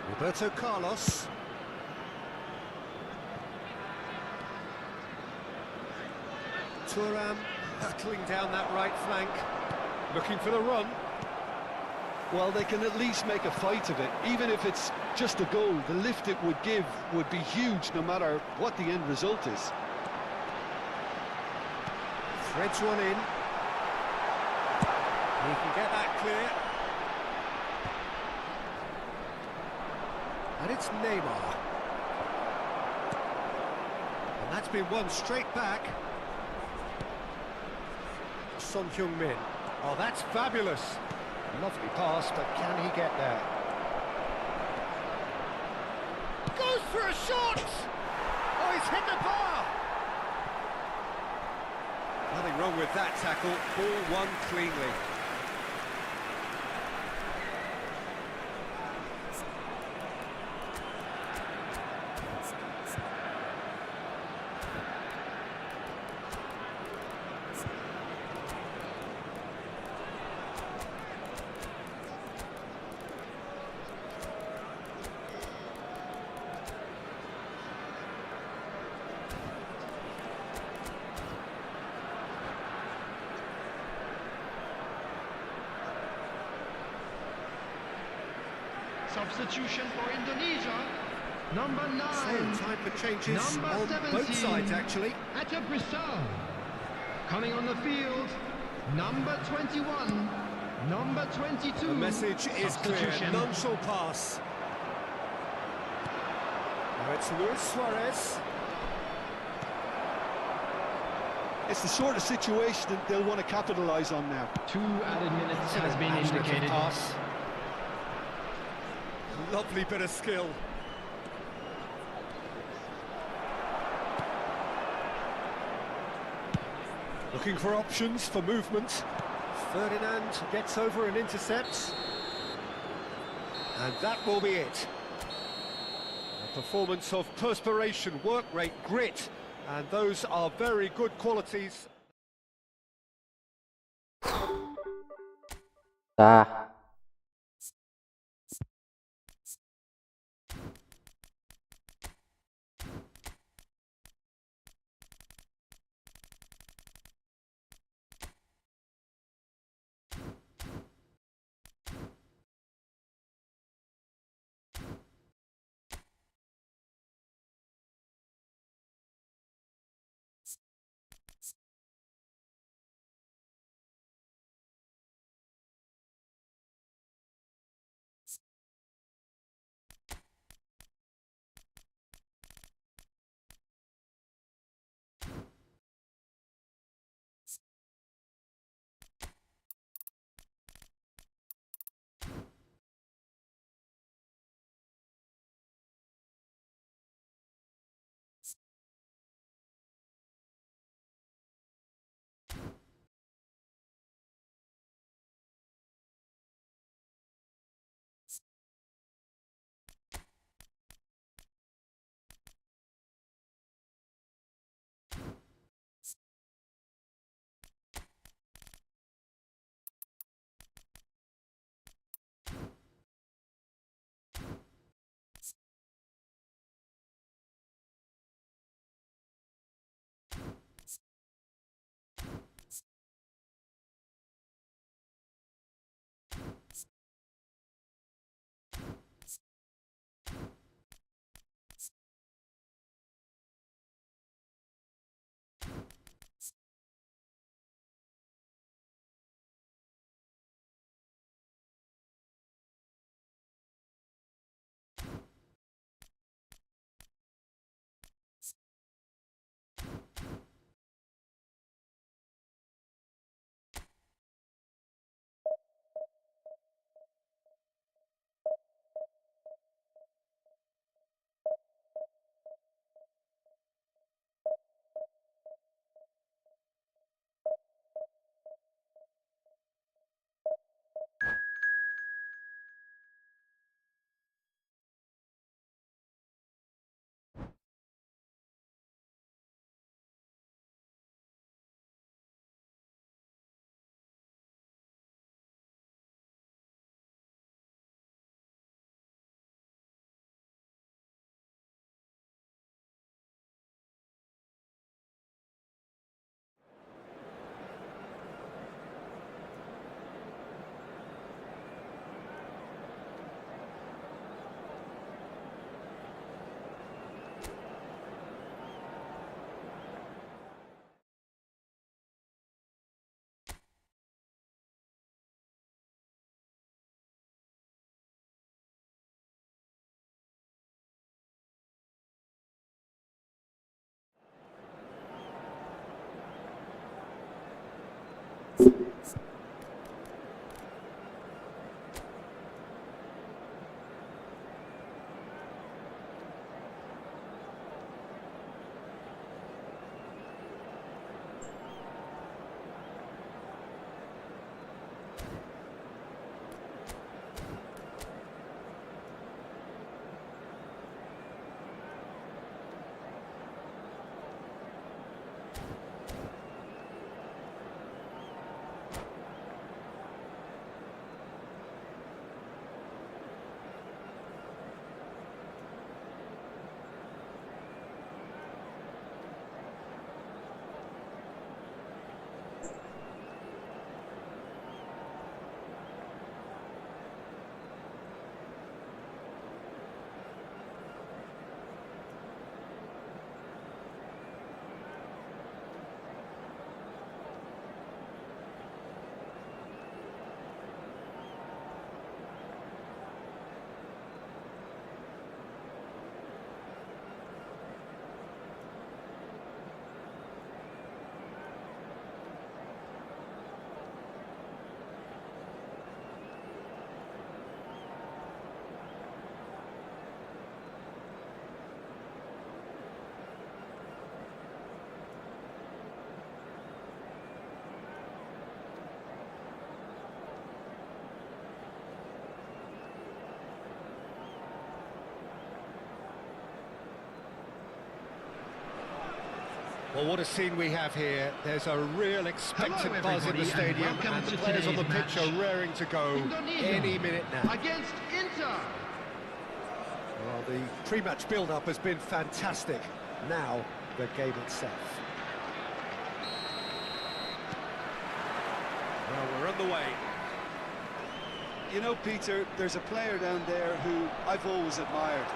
With Roberto Carlos. Thuram hurtling down that right flank, looking for the run. Well, they can at least make a fight of it. Even if it's just a goal, the lift it would give would be huge no matter what the end result is. Threads one in. He can get that clear. And it's Neymar. And that's been won straight back. Son Heung-min. Oh, that's fabulous. Lovely pass, but can he get there? Goes for a shot! Oh, he's hit the bar! Nothing wrong with that tackle. Ball won cleanly. Substitution for Indonesia. Number 9. So, time for changes Number on 17. both sides, actually. Coming on the field, number 21, number 22. The message is clear. None shall pass. Now it's Luis Suarez. It's the sort of situation that they'll want to capitalise on now. 2 added minutes has been Nice little indicated. pass. Lovely bit of skill. Looking for options for movement. Ferdinand gets over and intercepts. And that will be it. A performance of perspiration, work rate, grit. And those are very good qualities. Dah. Well, what a scene we have here. There's a real expectant Hello, buzz in the everybody, and stadium, welcome and the to players on the today's pitch match. are raring to go Indonesia any minute now. against Inter. Well, the pre-match build-up has been fantastic. Now, the game itself. Well, we're underway. You know, Peter, there's a player down there who I've always admired,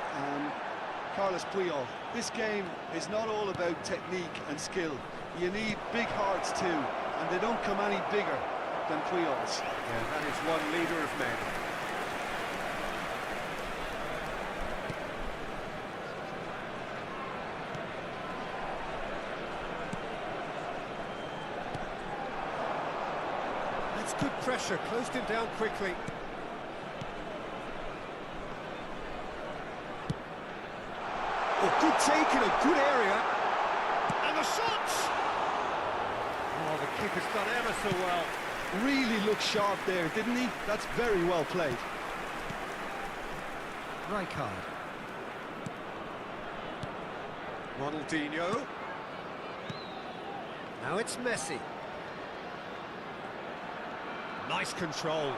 Carlos Puyol. This game is not all about technique and skill. You need big hearts too, and they don't come any bigger than Puyol's. Yeah, that is one leader of men. That's good pressure, closed him down quickly. Oh, good take in a good area. And the shot! Oh, the keeper's done ever so well. Really looked sharp there, didn't he? That's very well played. Rijkaard. Ronaldinho. Now it's Messi. Nice control.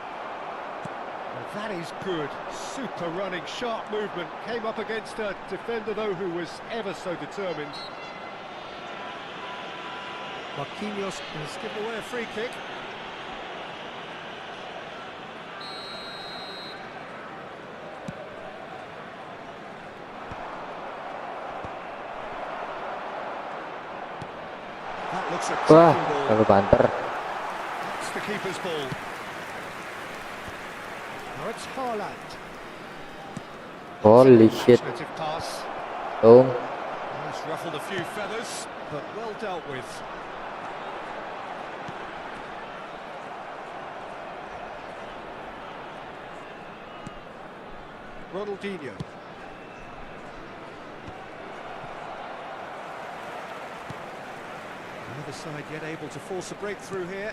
Well, that is good. Super running, sharp movement. Came up against a defender, though, who was ever so determined. Marquinhos has given away a free kick. That looks a Wah, cracking ball. terlalu banter. That's the keeper's ball. Now it's Haaland. Holy shit. Imaginative pass. Oh, He's ruffled a few feathers, but well dealt with. Ronaldinho. The other side yet able to force a breakthrough here.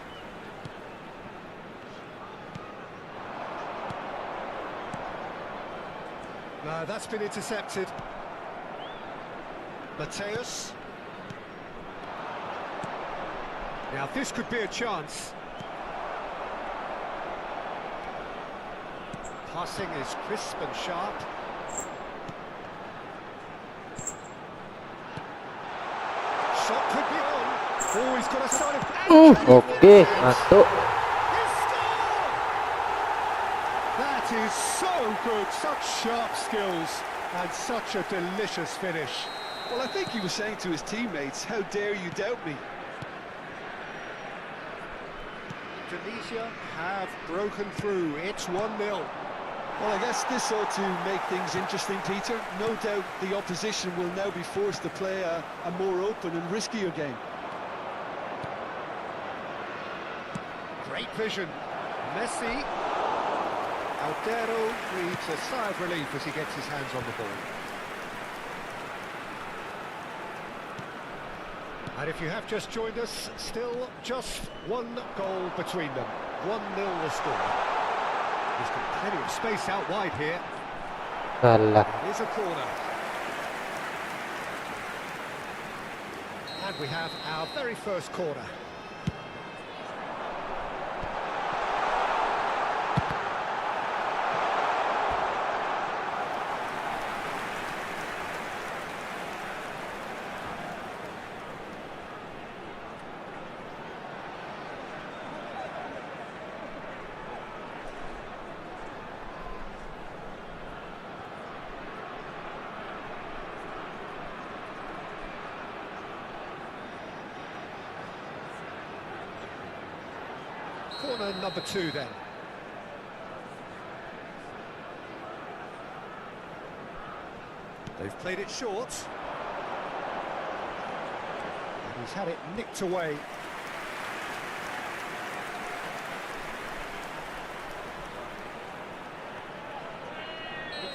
No, that's been intercepted. Mateus. Now this could be a chance. Passing is crisp and sharp. Shot could be on. Oh, he's got a side of... oke, masuk. He scored! That is so good. Such sharp skills and such a delicious finish. Well, I think he was saying to his teammates, how dare you doubt me? Tunisia have broken through. It's 1-0. Well, I guess this ought to make things interesting, Peter. No doubt the opposition will now be forced to play a more open and riskier game. Great vision. Messi. Aldero breathes a sigh of relief as he gets his hands on the ball. And if you have just joined us, still just one goal between them. 1-0 the score. He's got plenty of space out wide here. Salah. It is a corner. And we have our very first corner. Corner number 2 then. They've played it short. And he's had it nicked away.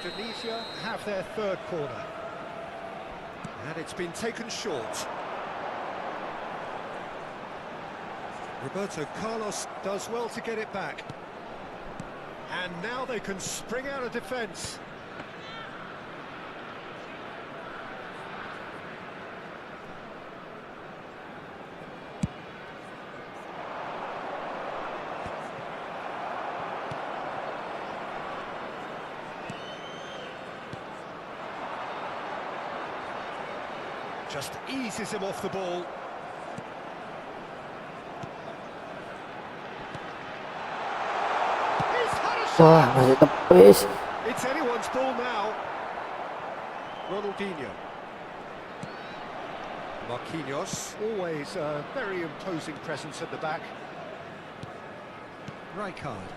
Indonesia have their third corner. And it's been taken short. Roberto Carlos does well to get it back. And now they can spring out of defence. Just eases him off the ball. He's had a Wah, shot. masih tepis. It's anyone's ball now. Ronaldinho. Marquinhos, always a very imposing presence at the back. Rijkaard.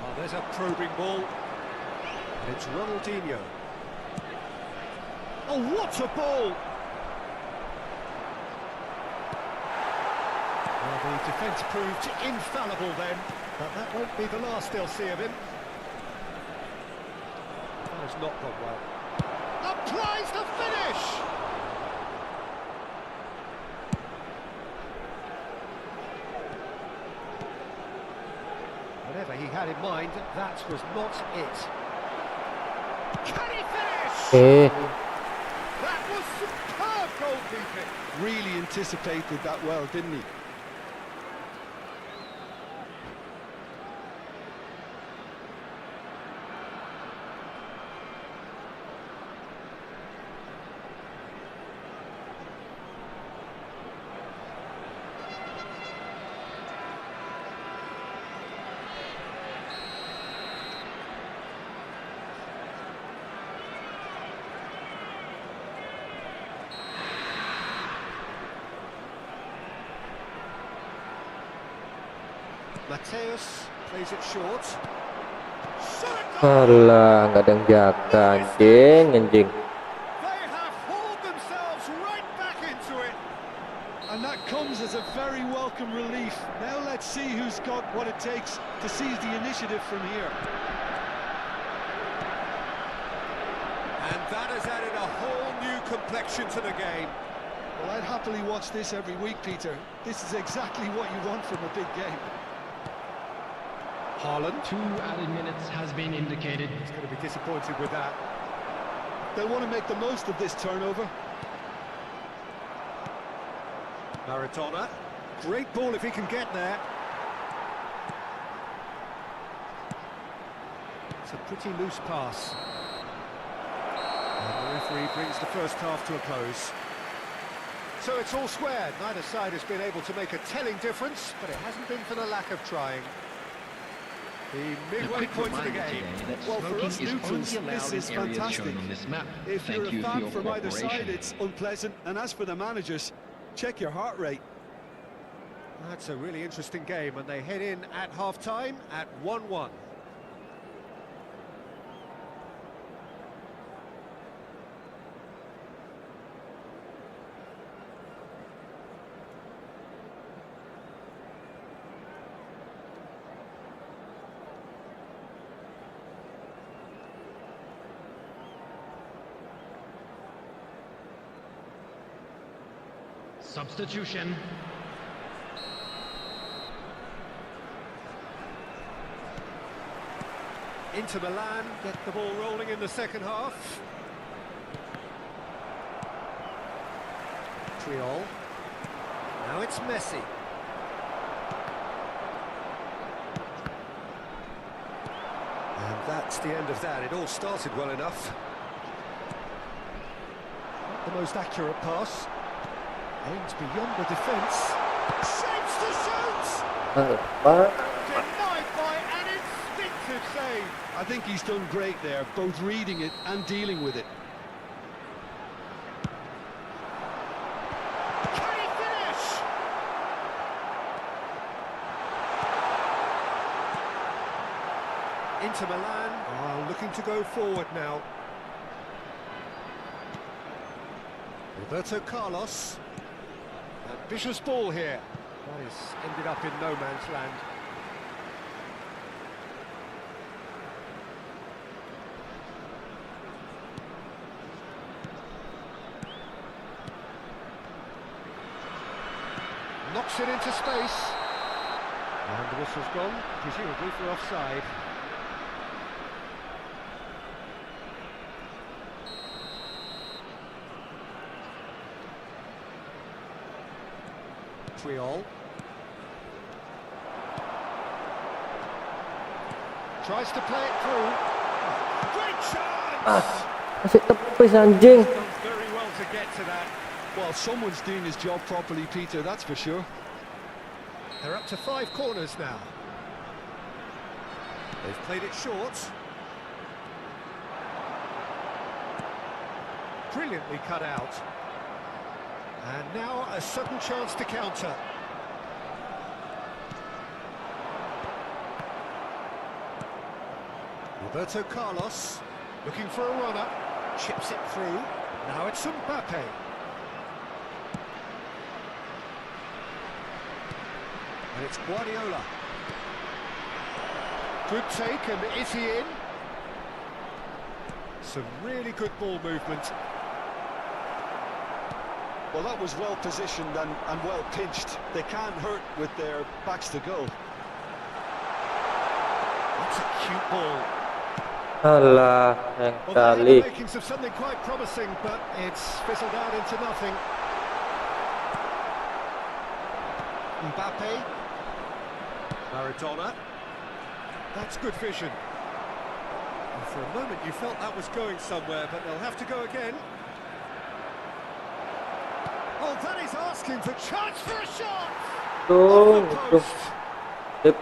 Oh, there's a probing ball. And it's Ronaldinho. Oh, what a ball! Well, the defence proved infallible then, but that won't be the last they'll see of him. That has not gone well. Applies the finish! Whatever he had in mind, that was not it. Can he finish? That was superb goalkeeping. Really anticipated that well, didn't he? Mateus plays it short. Alah, nggak ada yang jaga, anjing. They have hauled themselves right back into it. And that comes as a very welcome relief. Now let's see who's got what it takes to seize the initiative from here. And that has added a whole new complexion to the game. Well, I'd happily watch this every week, Peter. This is exactly what you want from a big game. Haaland. 2 added minutes has been indicated. He's going to be disappointed with that. They'll want to make the most of this turnover. Maradona. Great ball if he can get there. It's a pretty loose pass. And the referee brings the first half to a close. So it's all squared. Neither side has been able to make a telling difference, but it hasn't been for the lack of trying. The midway point of the game. Well, for us neutrals, this is fantastic. If you're a fan from either side, it's unpleasant. And as for the managers, check your heart rate. That's a really interesting game, and they head in at half-time at 1-1. Substitution. Inter Milan get the ball rolling in the second half. Triol. Now it's Messi. And that's the end of that. It all started well enough. Not the most accurate pass. Aims beyond the defence. Shapes to shoot! Denied by an instinctive save. I think he's done great there, both reading it and dealing with it. Can he finish? Inter Milan are looking to go forward now. Roberto Carlos. Ambitious ball here. That has ended up in no man's land. Knocks it into space. And the whistle's gone, presumably for offside. Triol. Tries to play it through. Great chance! Masih tepis, anjing. Done very get to that. Well, someone's doing his job properly, Peter, that's for sure. They're up to 5 corners now. They've played it short. Brilliantly cut out. And now a sudden chance to counter. Roberto Carlos looking for a runner. Chips it through. Now it's Mbappe. And it's Guardiola. Good take, and is he in? Some really good ball movement. Well, that was well positioned and well pinched. They can't hurt with their backs to goal. That's a cute ball. Alah, yang Well, they had kali. the makings of something quite promising, but it's fizzled out into nothing. Mbappe. Maradona. That's good vision. And for a moment you felt that was going somewhere, but they'll have to go again. Oh, that is asking for chance for a shot! Tuh, Off the tuh. post. Sip.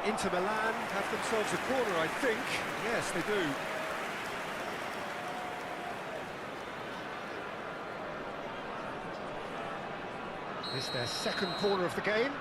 Inter Milan have themselves a corner, I think. Yes, they do. It's their second corner of the game.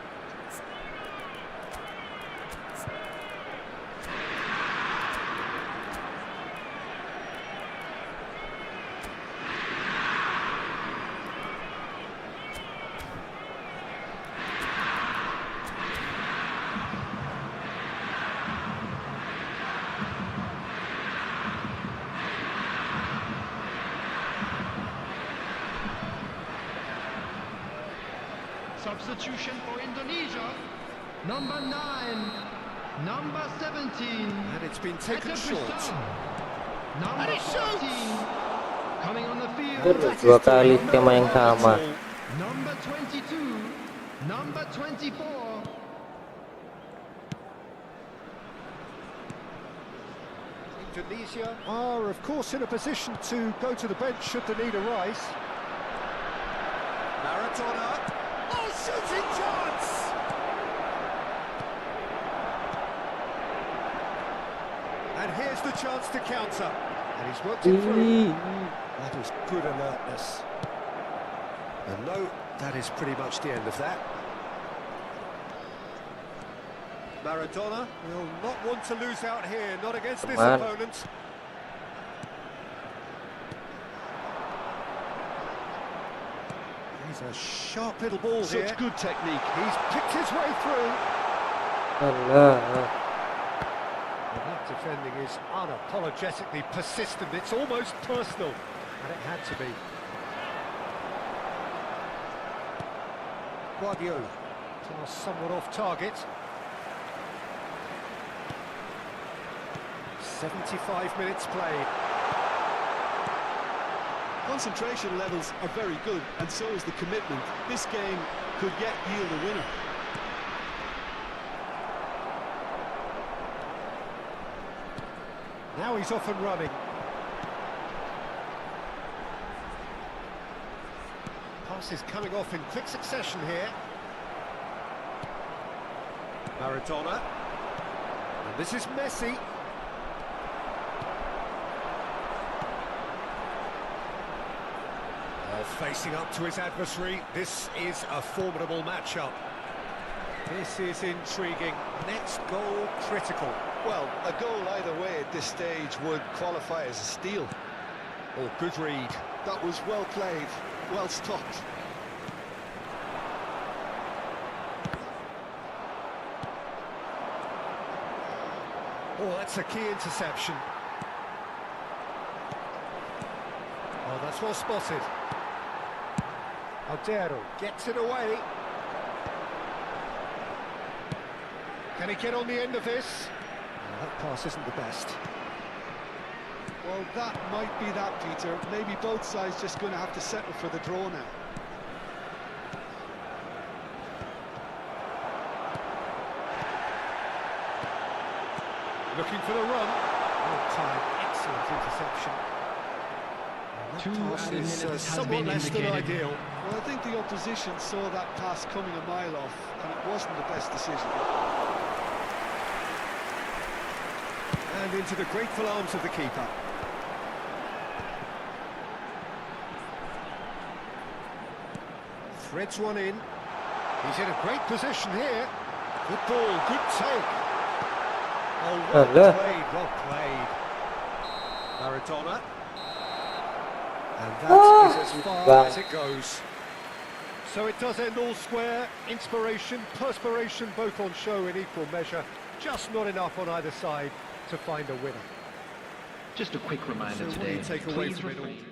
Substitution for Indonesia. Number 9, number 17. And it's been taken short. Number And he shoots! 14. Coming on the field. Dua kali skema yang sama. Number 22. Number 24. Indonesia are, of course, in a position to go to the bench should the need arise. Maradona. Oh, shooting chance! And here's the chance to counter. And he's worked it through. That was good alertness. And no, that is pretty much the end of that. Maradona will not want to lose out here, not against this Teman. opponent. He's a sharp little ball here. Such good technique. He's picked his way through. Alah. And that defending is unapologetically persistent. It's almost personal, and it had to be. Guardiola, pass somewhat off target. 75 minutes played. Concentration levels are very good, and so is the commitment. This game could yet yield a winner. Now he's off and running. Passes coming off in quick succession here. Maradona. And this is Messi. Facing up to his adversary, this is a formidable matchup. This is intriguing. Next goal critical. Well, a goal either way at this stage would qualify as a steal. Oh, good read. That was well played, well stopped. Oh, that's a key interception. Oh, that's well spotted. Aldero gets it away. Can he get on the end of this? Oh, that pass isn't the best. Well, that might be that, Peter. Maybe both sides just going to have to settle for the draw now. Looking for the run. Well timed, excellent interception. And That pass is somewhat less than ideal. Well, I think the opposition saw that pass coming a mile off, and it wasn't the best decision. And into the grateful arms of the keeper. Threads one in. He's in a great position here. Good ball, good take. Oh, well played, well played. Maradona. And that is as far as it goes. So it does end all square. Inspiration, perspiration, both on show in equal measure. Just not enough on either side to find a winner. Just a quick reminder So what do today. you take away Please from it all? Naik.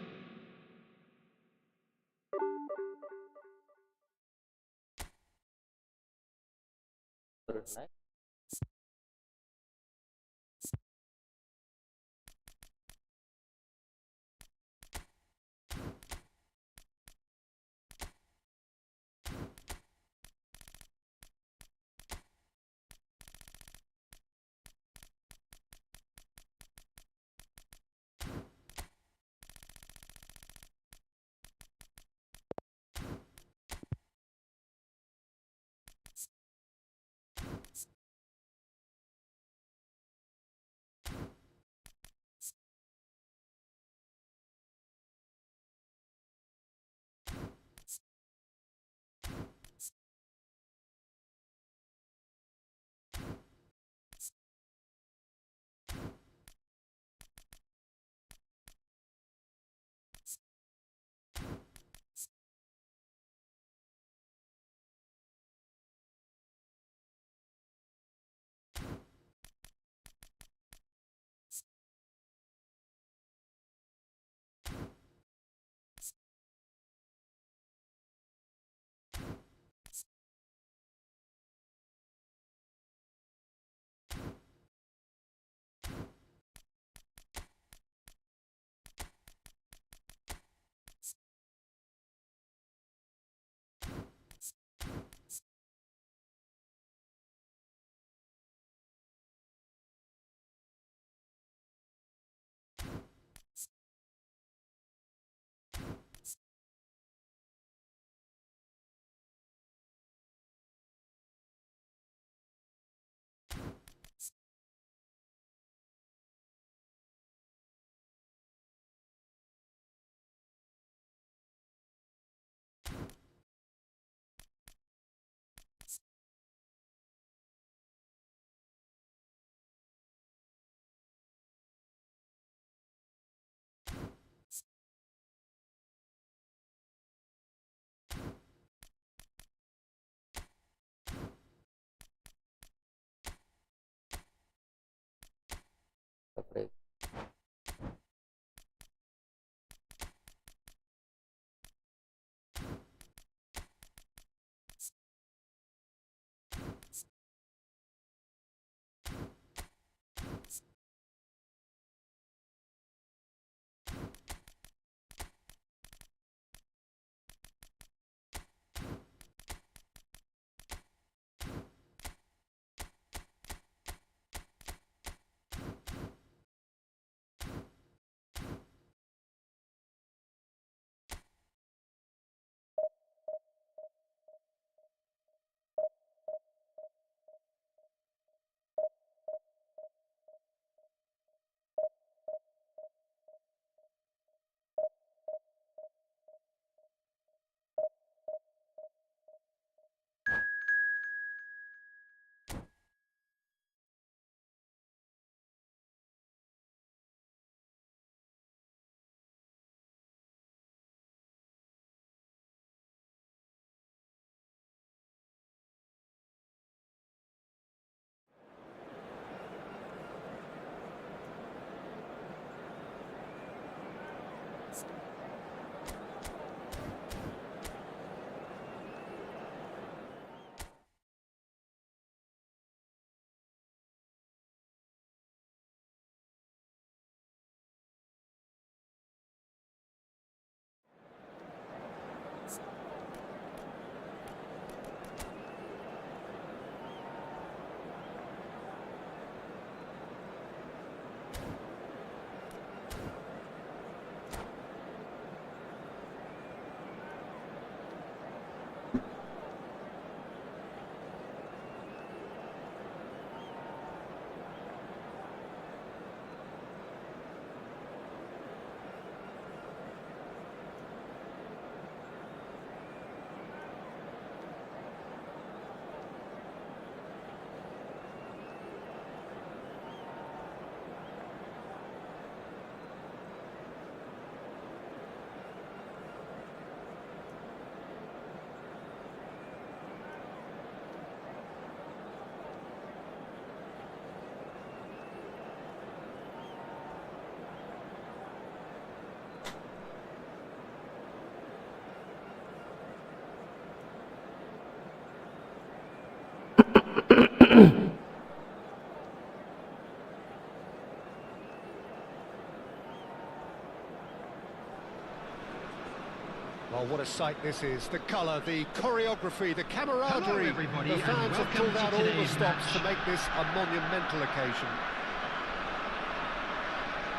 sight this is. The colour, the choreography, the camaraderie. everybody, The fans and have welcome pulled to out all the today's stops match. to make this a monumental occasion.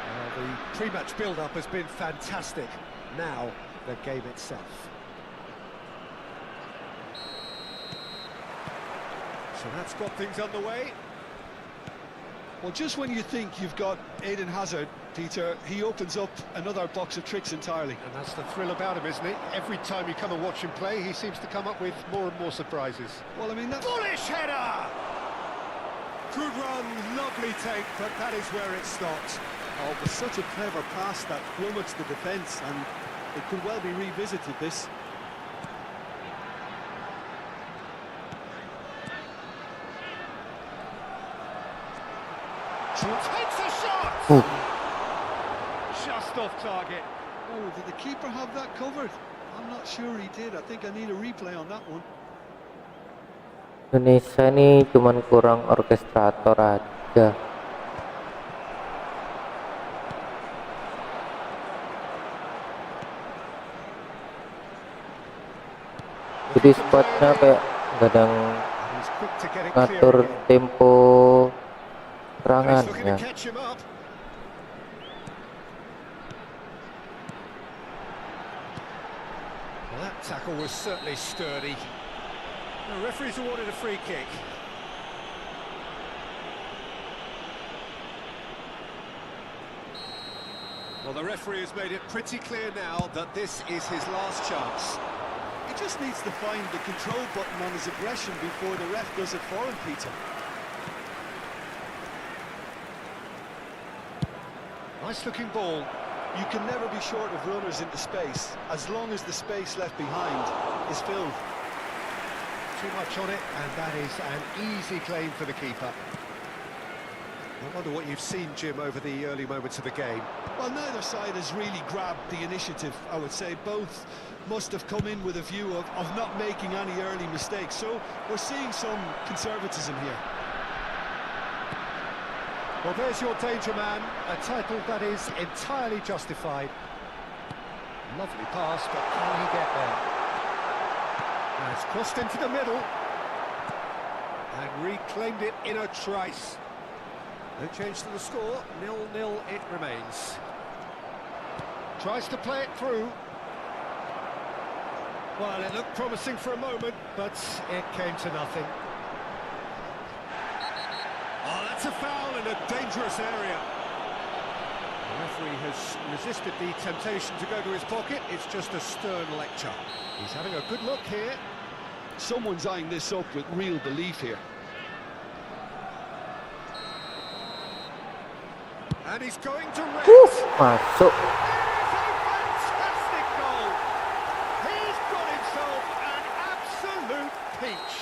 Well, the pre-match build-up has been fantastic. Now, the game itself. So that's got things underway. Well, just when you think you've got Eden Hazard, Peter, he opens up another box of tricks entirely. And that's the thrill about him, isn't it? Every time you come and watch him play, he seems to come up with more and more surprises. Well, I mean, that's... Bullish header! Good run, lovely take, but that is where it stopped. Oh, it was such a clever pass that plummets the defence, and it could well be revisited, this. Takes a shot! Ooh. Just off target. Oh, did the keeper have that covered? I'm not sure he did. I think I need a replay on that one. Indonesia nih cuman kurang orkestrator aja. Jadi spotnya kayak kadang He's quick to get it ngatur clear again. tempo He's looking serangannya. to catch him up. Well, that tackle was certainly sturdy. The referee's awarded a free kick. Well, the referee has made it pretty clear now that this is his last chance. He just needs to find the control button on his aggression before the ref does it for him, Peter. Nice looking ball. You can never be short of runners into space, as long as the space left behind is filled. Too much on it, and that is an easy claim for the keeper. I wonder what you've seen, Jim, over the early moments of the game. Well, neither side has really grabbed the initiative, I would say. Both must have come in with a view of not making any early mistakes. So we're seeing some conservatism here. Well, there's your danger man, a title that is entirely justified. Lovely pass, but can he get there? Now it's crossed into the middle and reclaimed it in a trice. No change to the score, 0-0 it remains. Tries to play it through. Well, it looked promising for a moment, but it came to nothing. Oh, that's a foul in a dangerous area. The referee has resisted the temptation to go to his pocket. It's just a stern lecture. He's having a good look here. Someone's eyeing this up with real belief here. And he's going to rest. Masuk. It's a fantastic goal. He's got himself an absolute peach.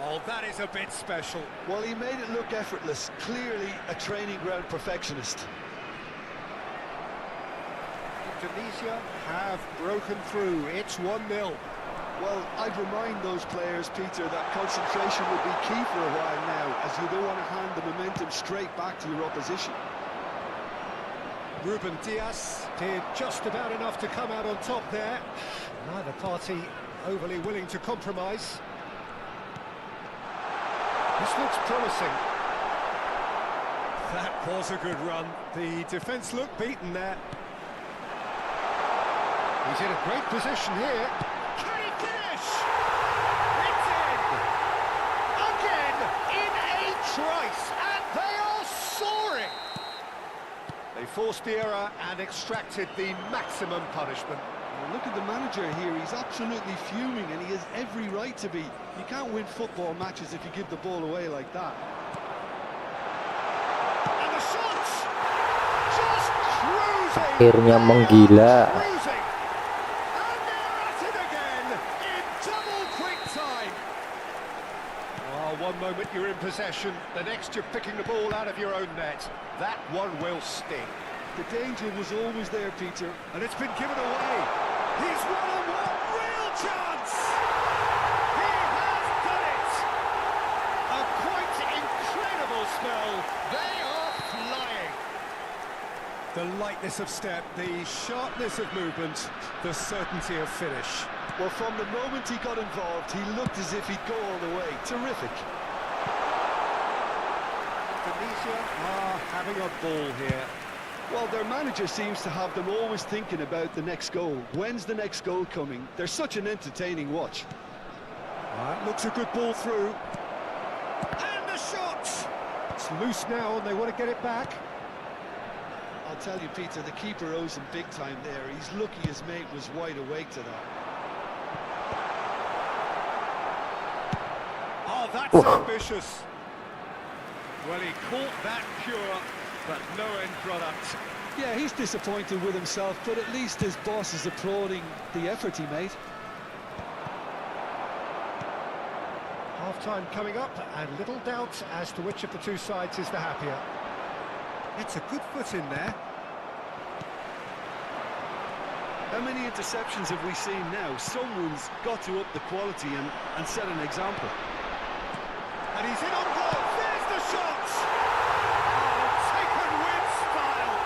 Oh, that is a bit special. Well, he made it look effortless. Clearly a training ground perfectionist. Indonesia have broken through. It's 1-0. Well, I'd remind those players, Peter, that concentration will be key for a while now, as you don't want to hand the momentum straight back to your opposition. Ruben Diaz did just about enough to come out on top there. Neither party overly willing to compromise. This looks promising. That was a good run. The defence looked beaten there. He's in a great position here. Can he finish? It's in! Again, in a trice, and they are soaring! They forced the error and extracted the maximum punishment. Well, look at the manager here. He's absolutely fuming, and he has every right to be. You can't win football matches if you give the ball away like that. And the shots! Just cruising! Akhirnya menggila. Cruising! And they're at it again in double quick time. Well, one moment you're in possession, the next you're picking the ball out of your own net. That one will sting. The danger was always there, Peter. And it's been given away. He's one-on-one, real chance! He has done it! A quite incredible spell. They are flying. The lightness of step, the sharpness of movement, the certainty of finish. Well, from the moment he got involved, he looked as if he'd go all the way. Terrific. Tunisia are having a ball here. Well, their manager seems to have them always thinking about the next goal. When's the next goal coming? They're such an entertaining watch. Looks a good ball through. And the shot! It's loose now and they want to get it back. I'll tell you, Peter, the keeper owes him big time there. He's lucky his mate was wide awake to that. Oh, that's ambitious. Well, he caught that pure, but no end product. Yeah, he's disappointed with himself, but at least his boss is applauding the effort he made. Half-time coming up, and little doubt as to which of the two sides is the happier. It's a good foot in there. How many interceptions have we seen now? Someone's got to up the quality and set an example. And he's in on goal. There's the shot! Oh, taken with style.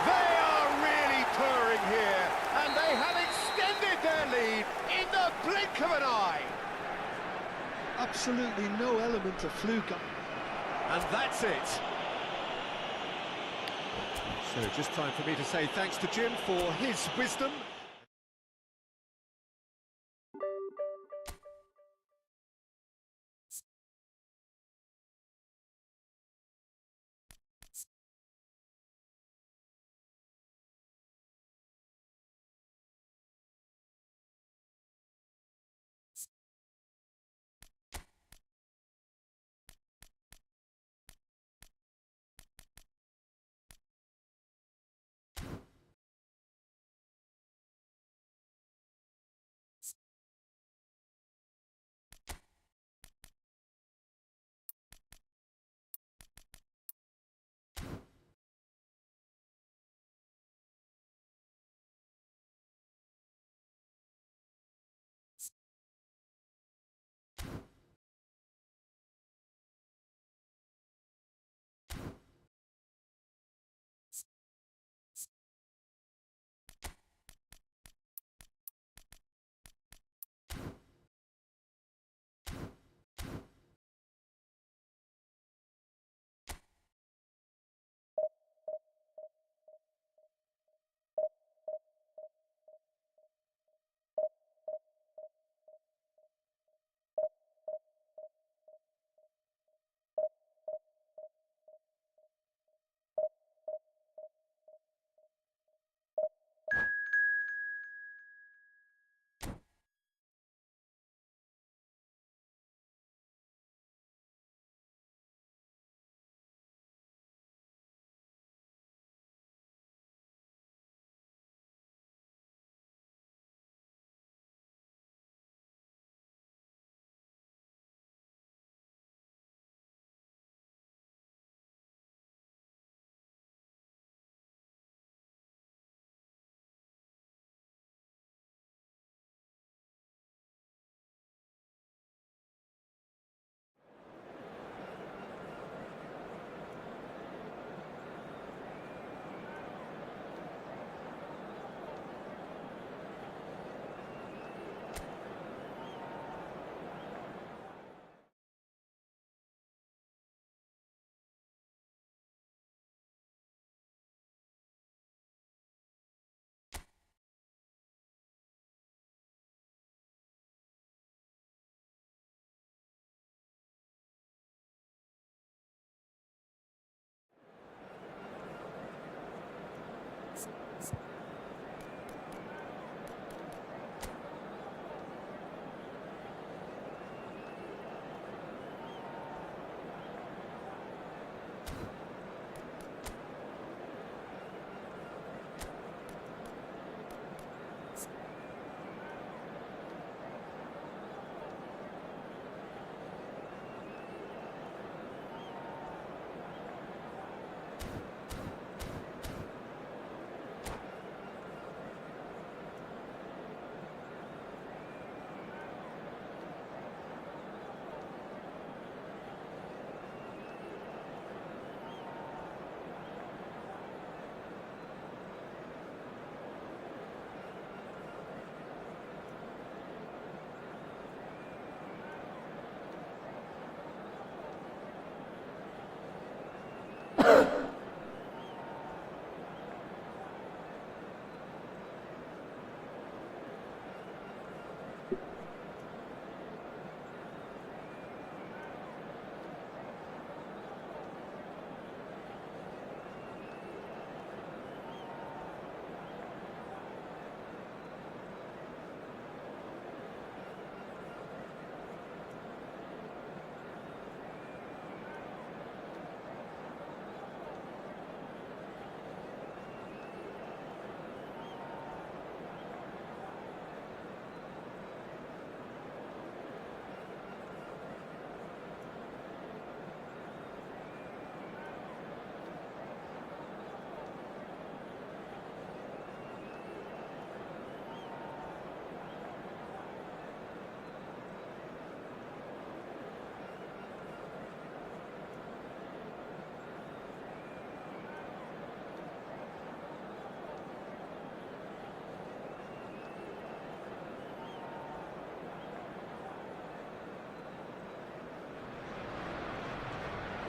They are really purring here, and they have extended their lead in the blink of an eye. Absolutely no element of fluke. And that's it. So just time for me to say thanks to Jim for his wisdom.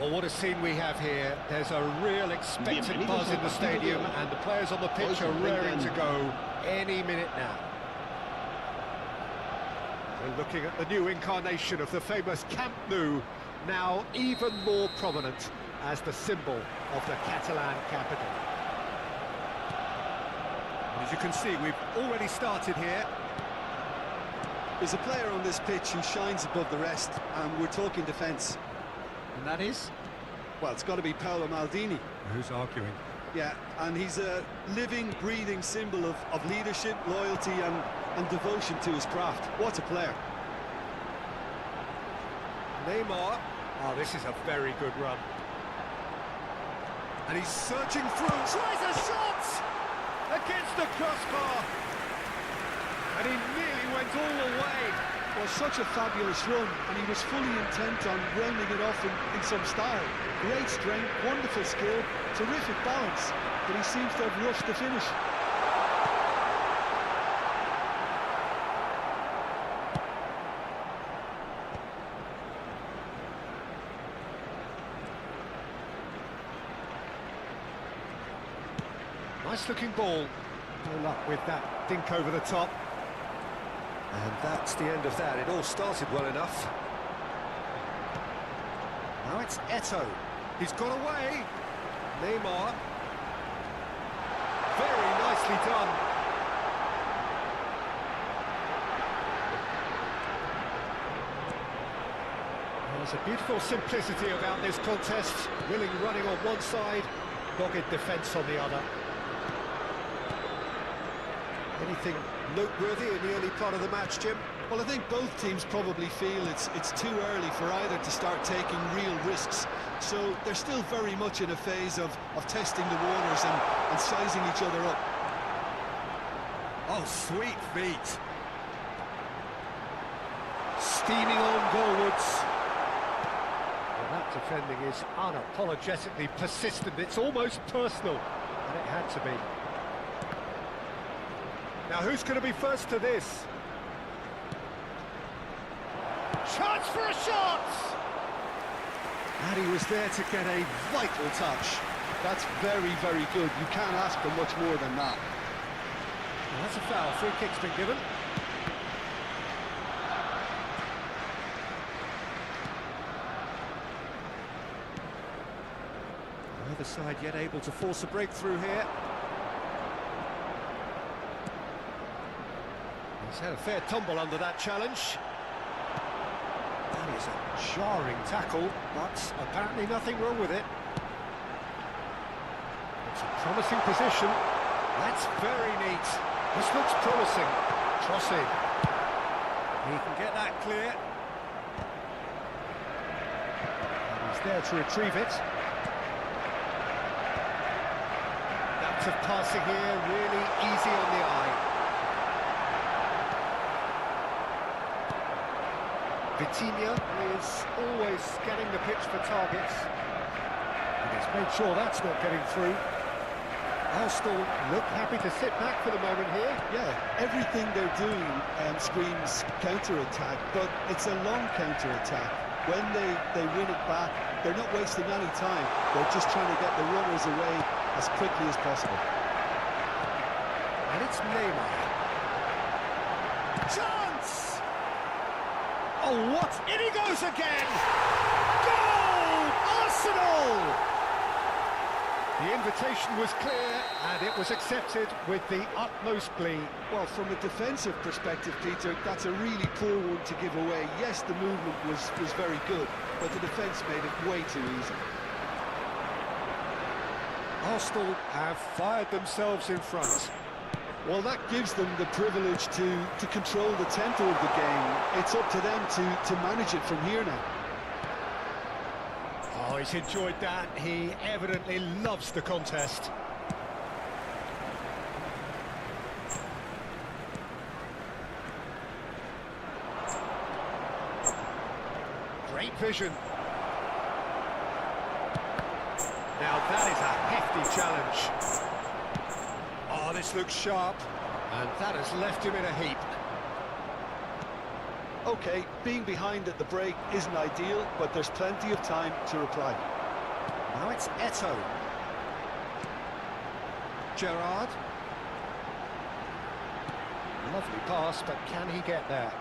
Well, what a scene we have here. There's a real expectant buzz in the stadium, and the players on the pitch are raring to go any minute now. We're looking at the new incarnation of the famous Camp Nou, now even more prominent as the symbol of the Catalan capital. And as you can see, we've already started here. There's a player on this pitch who shines above the rest, and we're talking defence. And that is? Well, it's got to be Paolo Maldini. Who's arguing? Yeah, and he's a living, breathing symbol of leadership, loyalty and devotion to his craft. What a player. Neymar. Oh, this is a very good run. And he's searching through. Tries a shot! Against the crossbar. And he nearly went all the way. Well, such a fabulous run, and he was fully intent on rounding it off in some style. Great strength, wonderful skill, terrific balance, but he seems to have rushed the finish. Nice looking ball. No luck with that dink over the top. And that's the end of that. It all started well enough. Now it's Eto'o. He's got away. Neymar. Very nicely done. There's a beautiful simplicity about this contest. Willing running on one side, dogged defence on the other. Anything noteworthy in the early part of the match, Jim? Well, I think both teams probably feel it's too early for either to start taking real risks. So they're still very much in a phase of testing the waters and sizing each other up. Oh, sweet feet. Steaming on goalwards. Well, that defending is unapologetically persistent. It's almost personal, and it had to be. Now, who's going to be first to this? Chance for a shot! And he was there to get a vital touch. That's very, very good. You can't ask for much more than that. Well, that's a foul. Free kick's been given. Neither side yet able to force a breakthrough here. He's had a fair tumble under that challenge. That is a jarring tackle, but apparently nothing wrong with it. It's a promising position. That's very neat. This looks promising. Crossing. He can get that clear. And he's there to retrieve it. Depth of passing here, really easy on the eye. Vitinha is always scanning the pitch for targets. And he's made sure that's not getting through. Arsenal look happy to sit back for the moment here. Yeah, everything they're doing screams counter-attack, but it's a long counter-attack. When they win it back, they're not wasting any time. They're just trying to get the runners away as quickly as possible. And it's Neymar. Chance! Oh, what? In he goes again! Goal! Arsenal! The invitation was clear, and it was accepted with the utmost glee. Well, from a defensive perspective, Peter, that's a really poor one to give away. Yes, the movement was very good, but the defence made it way too easy. Arsenal have fired themselves in front. Well, that gives them the privilege to control the tempo of the game. It's up to them to manage it from here now. Oh, he's enjoyed that. He evidently loves the contest. Great vision. Now that is a hefty challenge. Oh, this looks sharp. And that has left him in a heap. Okay, being behind at the break isn't ideal, but there's plenty of time to reply. Now it's Eto'o. Gerrard. Lovely pass, but can he get there?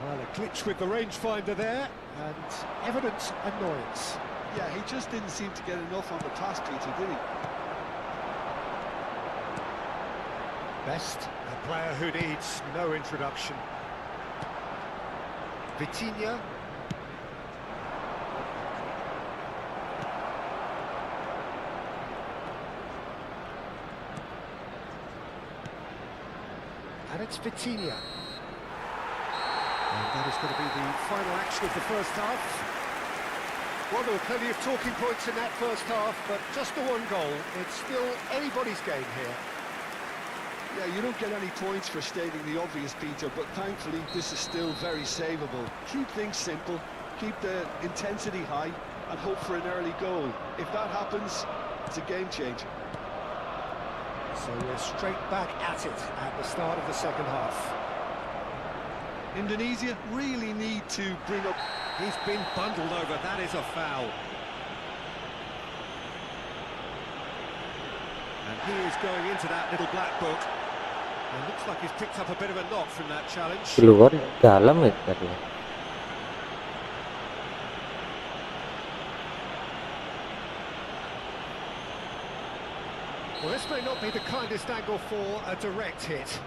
Well, a glitch with the rangefinder there, and evident annoyance. Yeah, he just didn't seem to get enough on the pass, Peter, did he? Best, a player who needs no introduction. Vitinha. And it's Vitinha. And that is going to be the final action of the first half. Well, there were plenty of talking points in that first half, but just the one goal. It's still anybody's game here. Yeah, you don't get any points for stating the obvious, Peter, but thankfully this is still very savable. Keep things simple, keep the intensity high, and hope for an early goal. If that happens, it's a game changer. So we're straight back at it at the start of the second half. Indonesia really need to bring up... He's been bundled over, that is a foul. And he is going into that little black book. And looks like he's picked up a bit of a knock from that challenge. Keluar dalam ya tadi. Well, this may not be the kindest angle for a direct hit.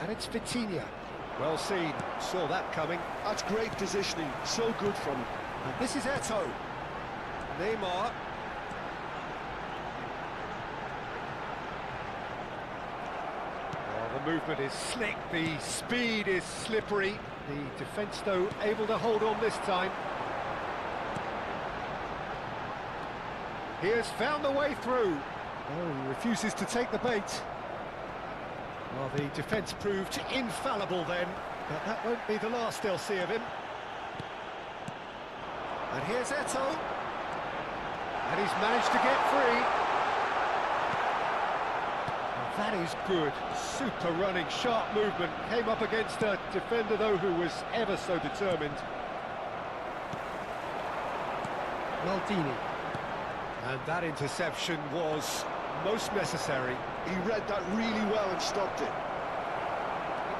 And it's Vitinha. Well seen, saw that coming. That's great positioning, so good from him. And this is Eto'o. Neymar. Well, the movement is slick, the speed is slippery. The defence, though, able to hold on this time. He has found the way through. Oh, he refuses to take the bait. Well, the defence proved infallible then, but that won't be the last they'll see of him. And here's Eto'o. And he's managed to get free. And that is good. Super running, sharp movement. Came up against a defender, though, who was ever so determined. Maldini. And that interception was most necessary. He read that really well and stopped it.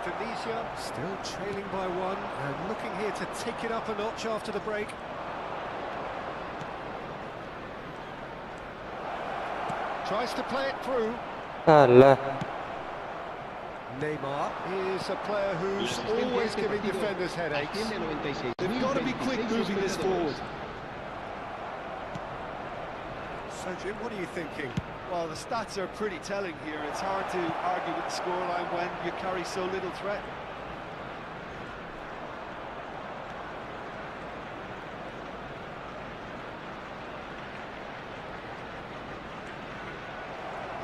Indonesia still trailing by one and looking here to take it up a notch after the break. Tries to play it through. Kalah. Neymar is a player who's always giving defenders headaches. They've got to be quick moving this forward. So, Jim, what are you thinking? Well, the stats are pretty telling here. It's hard to argue with the scoreline when you carry so little threat.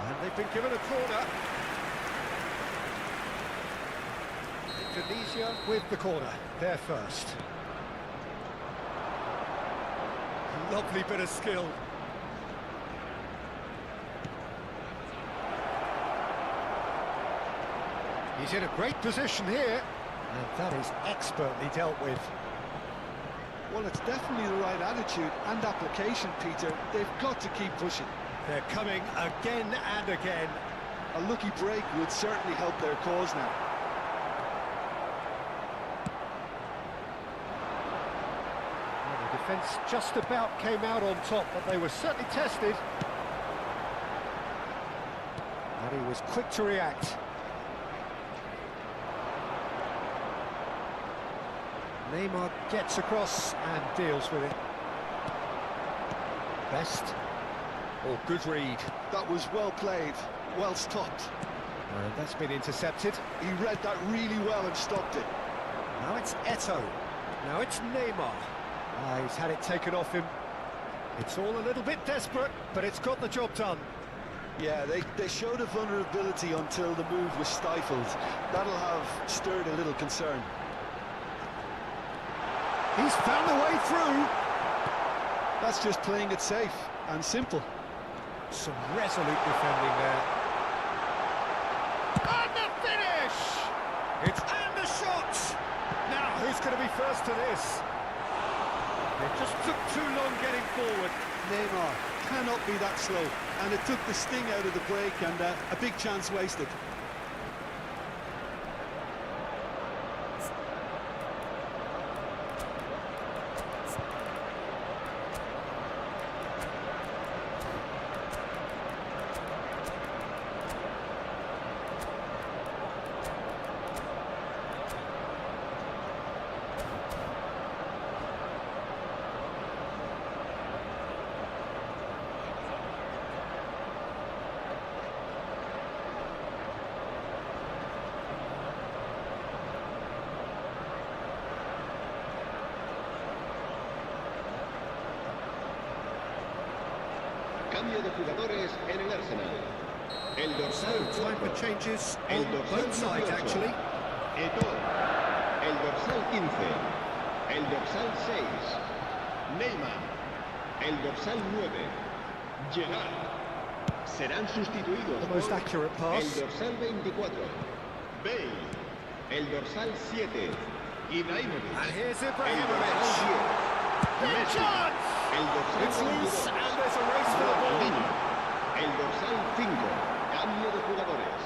And they've been given a corner. Indonesia with the corner, they're first. Lovely bit of skill. He's in a great position here, and that is expertly dealt with. Well, it's definitely the right attitude and application, Peter. They've got to keep pushing. They're coming again and again. A lucky break would certainly help their cause now. Well, the defence just about came out on top, but they were certainly tested. And he was quick to react. Neymar gets across and deals with it. Best. Oh, good read. That was well played, well stopped. And that's been intercepted. He read that really well and stopped it. Now it's Eto'o. Now it's Neymar. He's had it taken off him. It's all a little bit desperate, but it's got the job done. Yeah, they showed a vulnerability until the move was stifled. That'll have stirred a little concern. He's found a way through. That's just playing it safe and simple. Some resolute defending there. And the finish! And the shot! Now, who's going to be first to this? It just took too long getting forward. Neymar cannot be that slow, and it took the sting out of the break, and a big chance wasted. Cambio de jugadores en el Arsenal. El dorsal So, time for changes El on dorsal both sides, 18. actually. Etor. El dorsal 15. El dorsal 6. Neymar. El dorsal 9. Gerard. Serán sustituidos The most por accurate el pass. dorsal 24. Bale. El dorsal 7. Ibrahimovic. And here's El dorsal Ibrahimovic. 10. Big Messi. chance! El dorsal It's loose 22. and there's a race for the ball. Ronaldinho. El dorsal 5. Cambio de jugadores.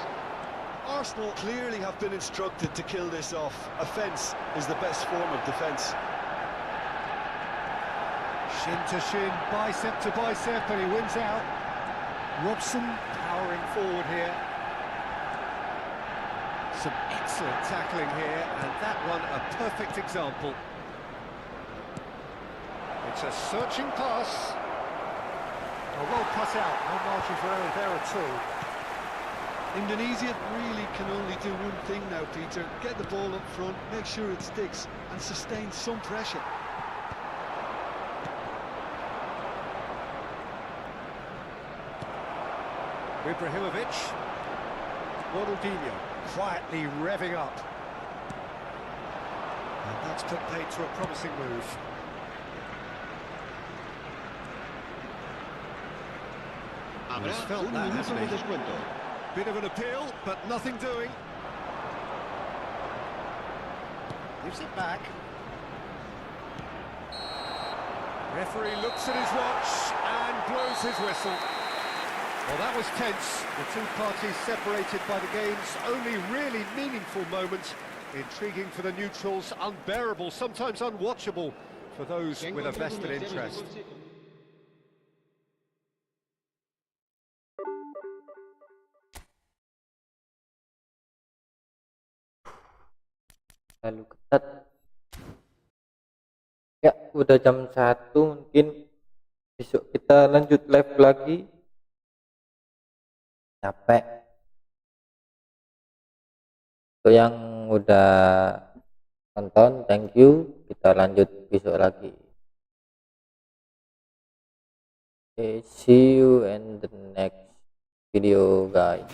Arsenal clearly have been instructed to kill this off. Offence is the best form of defence. Shin to shin, bicep to bicep, and he wins out. Robson powering forward here. Some excellent tackling here, and that one a perfect example. It's a searching pass. Oh, well cut out, no margin for error there at all. Indonesia really can only do one thing now, Peter. Get the ball up front, make sure it sticks, and sustain some pressure. Ibrahimovic. Ronaldinho quietly revving up. And that's put paid to a promising move. Habrá He's felt un that, minuto hasn't de he? descuento. Bit of an appeal, but nothing doing. Gives it back. Referee looks at his watch and blows his whistle. Well, that was tense. The two parties separated by the game's only really meaningful moment. Intriguing for the neutrals, unbearable, sometimes unwatchable for those with a vested interest. Lalu ketat. Ya, udah jam 1, mungkin besok kita lanjut live lagi. Capek. Untuk yang udah nonton, thank you. Kita lanjut besok lagi. Okay, see you in the next video, guys.